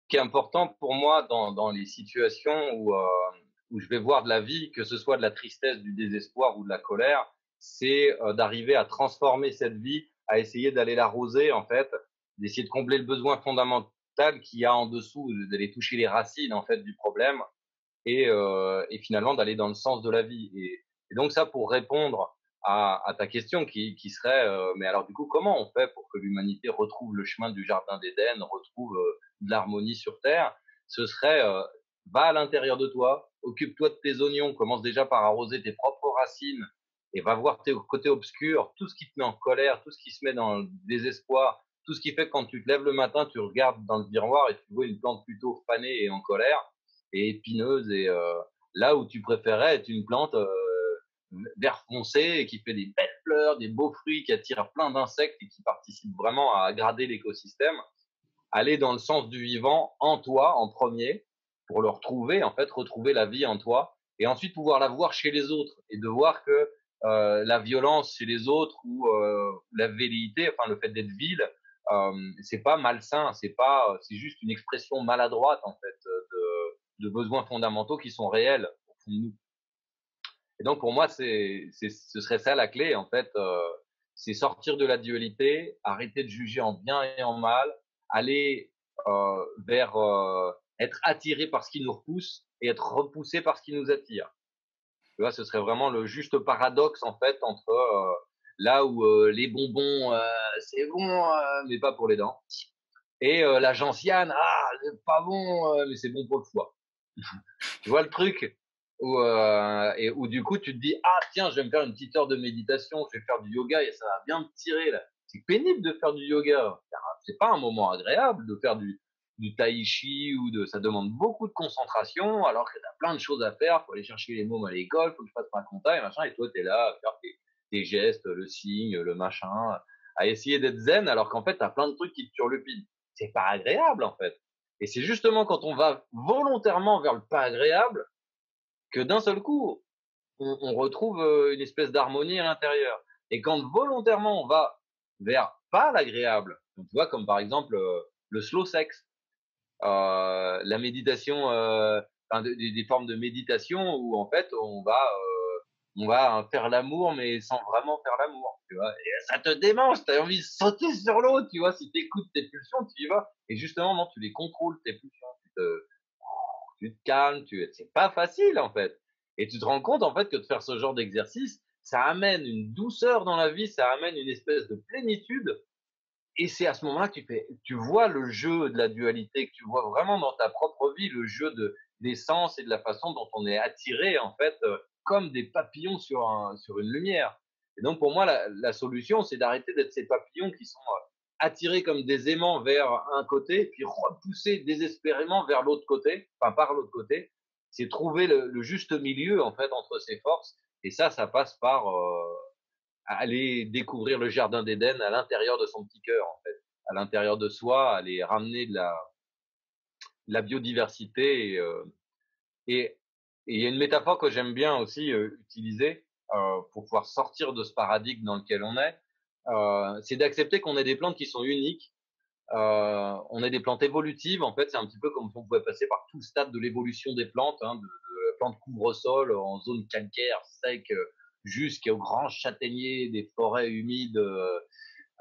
Ce qui est important pour moi dans les situations où je vais voir de la vie, que ce soit de la tristesse, du désespoir ou de la colère, c'est d'arriver à transformer cette vie, à essayer d'aller l'arroser, en fait, d'essayer de combler le besoin fondamental qu'il y a en dessous, d'aller toucher les racines, en fait, du problème et finalement d'aller dans le sens de la vie. Et donc ça, pour répondre à ta question qui serait, mais alors du coup, comment on fait pour que l'humanité retrouve le chemin du Jardin d'Éden, retrouve de l'harmonie sur Terre? Ce serait, va à l'intérieur de toi, occupe-toi de tes oignons, commence déjà par arroser tes propres racines et va voir tes côtés obscurs, tout ce qui te met en colère, tout ce qui se met dans le désespoir, tout ce qui fait que quand tu te lèves le matin, tu regardes dans le miroir et tu vois une plante plutôt fanée et en colère et épineuse là où tu préférais être une plante vert foncé et qui fait des belles fleurs, des beaux fruits, qui attirent plein d'insectes et qui participent vraiment à aggrader l'écosystème, aller dans le sens du vivant en toi en premier pour le retrouver, en fait, retrouver la vie en toi et ensuite pouvoir la voir chez les autres et de voir que la violence chez les autres ou la velléité, enfin le fait d'être vil, c'est pas malsain, c'est juste une expression maladroite en fait de besoins fondamentaux qui sont réels au fond de nous. Et donc pour moi, ce serait ça la clé en fait. C'est sortir de la dualité, arrêter de juger en bien et en mal, aller vers être attiré par ce qui nous repousse et être repoussé par ce qui nous attire. Tu vois, ce serait vraiment le juste paradoxe en fait entre là où les bonbons c'est bon, mais pas pour les dents. Et la gentiane, ah, c'est pas bon, mais c'est bon pour le foie. Tu vois le truc? Où du coup tu te dis: «Ah tiens, je vais me faire une petite heure de méditation, je vais faire du yoga et ça va bien me tirer là». C'est pénible de faire du yoga. C'est pas un moment agréable de faire du tai chi ou de ça demande beaucoup de concentration alors que tu as plein de choses à faire. Faut aller chercher les mômes à l'école, faut que je fasse ma compta et machin et toi tu es là à faire tes gestes, le signe, le machin, à essayer d'être zen alors qu'en fait tu as plein de trucs qui te turlupinent. C'est pas agréable en fait. Et c'est justement quand on va volontairement vers le pas agréable que d'un seul coup, on retrouve une espèce d'harmonie à l'intérieur. Et quand volontairement on va vers pas l'agréable, donc tu vois, comme par exemple le slow sex, la méditation, enfin, des formes de méditation où en fait on va faire l'amour mais sans vraiment faire l'amour, tu vois. Et ça te démange, t'as envie de sauter sur l'autre, tu vois. Si t'écoutes tes pulsions, tu y vas. Et justement, non, tu les contrôles, tes pulsions. Tu te calmes, c'est pas facile en fait. Et tu te rends compte en fait que de faire ce genre d'exercice, ça amène une douceur dans la vie, ça amène une espèce de plénitude. Et c'est à ce moment-là que tu vois le jeu de la dualité, que tu vois vraiment dans ta propre vie le jeu des sens et de la façon dont on est attiré en fait, comme des papillons sur une lumière. Et donc pour moi, la solution, c'est d'arrêter d'être ces papillons qui sont attirés comme des aimants vers un côté, puis repoussés désespérément vers l'autre côté, enfin par l'autre côté. C'est trouver le juste milieu en fait entre ces forces. Et ça passe par aller découvrir le jardin d'Éden à l'intérieur de son petit cœur, en fait, à l'intérieur de soi, aller ramener de la biodiversité. Et il y a une métaphore que j'aime bien aussi utiliser pour pouvoir sortir de ce paradigme dans lequel on est, c'est d'accepter qu'on ait des plantes qui sont uniques. On a des plantes évolutives, en fait, c'est un petit peu comme si on pouvait passer par tout le stade de l'évolution des plantes, hein, de plantes couvre-sol en zone calcaire, sec, jusqu'aux grands châtaigniers des forêts humides,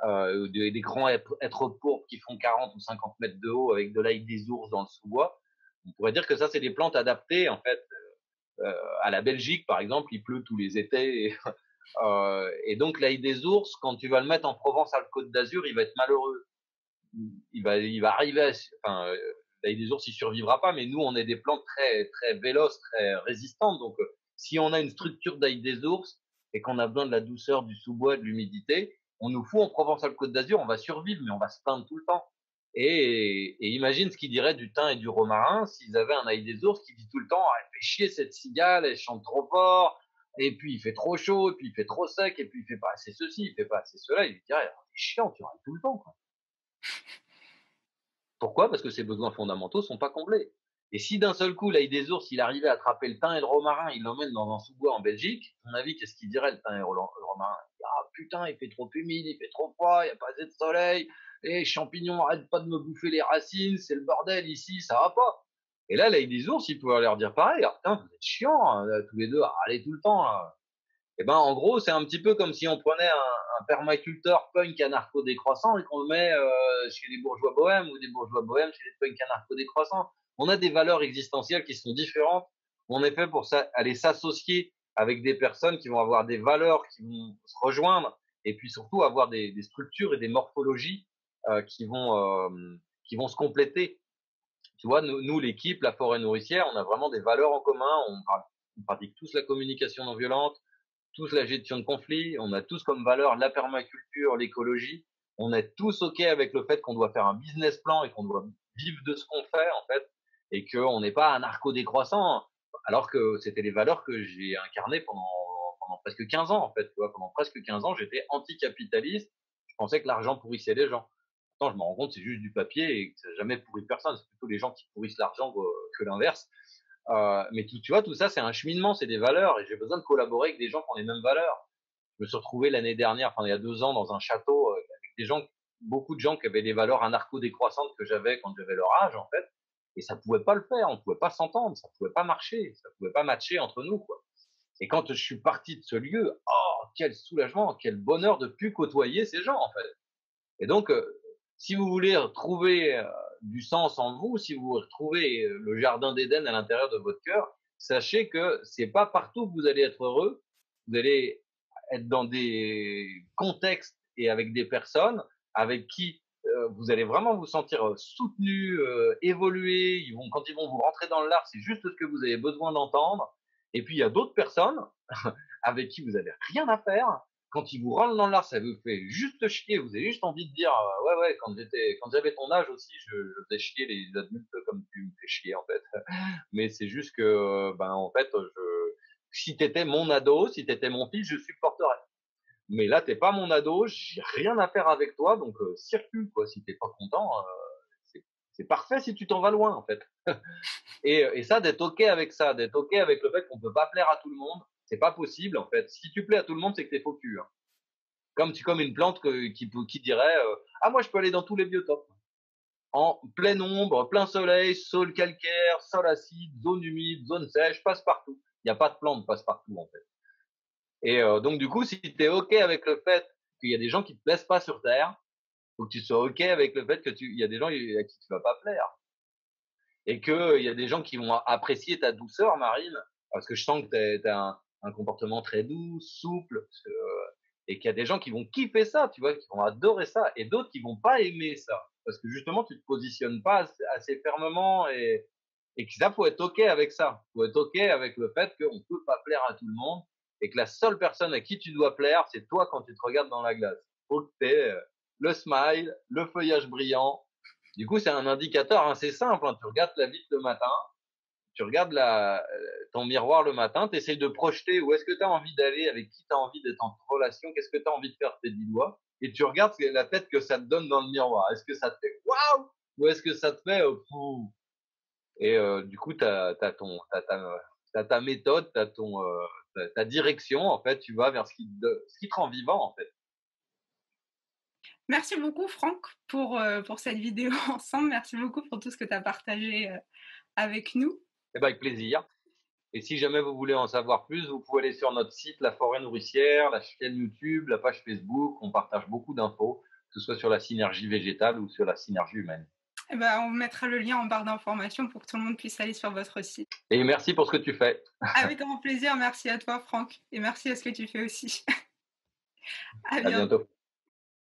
des grands êtres pourpres qui font 40 ou 50 mètres de haut avec de l'ail des ours dans le sous-bois. On pourrait dire que ça, c'est des plantes adaptées, en fait. À la Belgique, par exemple, il pleut tous les étés. Et donc, l'ail des ours, quand tu vas le mettre en Provence-Alpes-Côte d'Azur, il va être malheureux. Il va arriver enfin, l'ail des ours, il survivra pas, mais nous, on est des plantes très, très véloces, très résistantes. Donc, si on a une structure d'ail des ours et qu'on a besoin de la douceur du sous-bois, de l'humidité, on nous fout en Provence-Alpes-Côte d'Azur, on va survivre, mais on va se plaindre tout le temps. Et imagine ce qu'ils diraient du thym et du romarin s'ils avaient un ail des ours qui dit tout le temps, ah, elle fait chier cette cigale, elle chante trop fort, et puis il fait trop chaud, et puis il fait trop sec, et puis il fait pas assez ceci, il fait pas assez cela, ils diraient, ah, c'est chiant, tu râles tout le temps, quoi. Pourquoi? Parce que ses besoins fondamentaux sont pas comblés. Et si d'un seul coup, l'ail des ours, il arrivait à attraper le thym et le romarin, il l'emmène dans un sous-bois en Belgique, à mon avis, qu'est-ce qu'il dirait le thym et le romarin? Ah putain, il fait trop humide, il fait trop froid, il n'y a pas assez de soleil, les champignons arrêtent pas de me bouffer les racines, c'est le bordel ici, ça va pas. Et là, l'ail des ours, il pouvait leur dire pareil, ah, putain, vous êtes chiants, hein, tous les deux, à râler tout le temps, là. Et ben, en gros, c'est un petit peu comme si on prenait un permaculteur punk anarcho-décroissant et qu'on le met chez les bourgeois bohèmes ou des bourgeois bohèmes chez les punks anarcho-décroissants. On a des valeurs existentielles qui sont différentes. On est fait pour ça, aller s'associer avec des personnes qui vont avoir des valeurs qui vont se rejoindre et puis surtout avoir des structures et des morphologies euh, qui vont euh, qui vont se compléter. Tu vois, nous l'équipe, la forêt nourricière, on a vraiment des valeurs en commun. On pratique tous la communication non violente, tous la gestion de conflits, on a tous comme valeur la permaculture, l'écologie, on est tous OK avec le fait qu'on doit faire un business plan et qu'on doit vivre de ce qu'on fait, en fait, et qu'on n'est pas anarcho-décroissant, alors que c'était les valeurs que j'ai incarnées pendant presque 15 ans, en fait, tu vois, pendant presque 15 ans, j'étais anticapitaliste, je pensais que l'argent pourrissait les gens. Pourtant, je me rends compte, c'est juste du papier et que ça n'a jamais pourri personne, c'est plutôt les gens qui pourrissent l'argent que l'inverse. Mais tu vois, tout ça, c'est un cheminement, c'est des valeurs, et j'ai besoin de collaborer avec des gens qui ont les mêmes valeurs. Je me suis retrouvé l'année dernière, enfin il y a 2 ans, dans un château avec des gens, beaucoup de gens qui avaient des valeurs anarcho-décroissantes que j'avais quand j'avais leur âge, en fait, et ça pouvait pas le faire, on pouvait pas s'entendre, ça pouvait pas marcher, ça pouvait pas matcher entre nous, quoi. Et quand je suis parti de ce lieu, oh, quel soulagement, quel bonheur de plus côtoyer ces gens, en fait. Et donc, si vous voulez retrouver du sens en vous, si vous retrouvez le jardin d'Éden à l'intérieur de votre cœur, sachez que c'est pas partout que vous allez être heureux. Vous allez être dans des contextes et avec des personnes avec qui vous allez vraiment vous sentir soutenu, évoluer. Quand ils vont vous rentrer dans l'art, c'est juste ce que vous avez besoin d'entendre. Et puis il y a d'autres personnes avec qui vous avez rien à faire. Quand ils vous rentrent dans l'art, ça vous fait juste chier. Vous avez juste envie de dire ouais ouais, quand j'avais ton âge aussi, je faisais chier les adultes comme tu me fais chier en fait. Mais c'est juste que ben en fait, si t'étais mon ado, si t'étais mon fils, je supporterais. Mais là, t'es pas mon ado, j'ai rien à faire avec toi, donc circule quoi. Si t'es pas content, c'est parfait si tu t'en vas loin en fait. Et ça, d'être ok avec ça, d'être ok avec le fait qu'on peut pas plaire à tout le monde, c'est pas possible en fait. Si tu plais à tout le monde, c'est que t'es faux cul. Hein. Comme une plante qui dirait ah moi je peux aller dans tous les biotopes, en pleine ombre, plein soleil, sol calcaire, sol acide, zone humide, zone sèche, passe partout. Il n'y a pas de plante passe partout en fait. Et donc du coup, si tu es ok avec le fait qu'il y a des gens qui te plaisent pas sur Terre, faut que tu sois ok avec le fait il y a des gens à qui tu vas pas plaire. Et qu'il y a des gens qui vont apprécier ta douceur, Marine, parce que je sens que tu as un comportement très doux, souple, et qu'il y a des gens qui vont kiffer ça, tu vois, qui vont adorer ça, et d'autres qui vont pas aimer ça, parce que justement, tu te positionnes pas assez fermement, et que ça, faut être ok avec ça. Faut être ok avec le fait qu'on peut pas plaire à tout le monde, et que la seule personne à qui tu dois plaire, c'est toi quand tu te regardes dans la glace. Faut que t'aies le smile, le feuillage brillant. Du coup, c'est un indicateur assez simple. Hein. Tu regardes la vitre le matin, tu regardes ton miroir le matin, tu essayes de projeter où est-ce que tu as envie d'aller, avec qui tu as envie d'être en relation, qu'est-ce que tu as envie de faire tes 10 doigts, et tu regardes la tête que ça te donne dans le miroir. Est-ce que ça te fait waouh ou est-ce que ça te fait fou. Et du coup, t'as ta méthode, ta direction, en fait, tu vas vers ce qui te rend vivant, en fait. Merci beaucoup Franck pour cette vidéo ensemble. Merci beaucoup pour tout ce que tu as partagé avec nous. Et ben avec plaisir. Et si jamais vous voulez en savoir plus, vous pouvez aller sur notre site La Forêt Nourricière, la chaîne YouTube, la page Facebook. On partage beaucoup d'infos, que ce soit sur la synergie végétale ou sur la synergie humaine. Eh ben, on mettra le lien en barre d'informations pour que tout le monde puisse aller sur votre site. Et merci pour ce que tu fais. Avec grand plaisir, merci à toi Franck et merci à ce que tu fais aussi. À À bientôt. bientôt.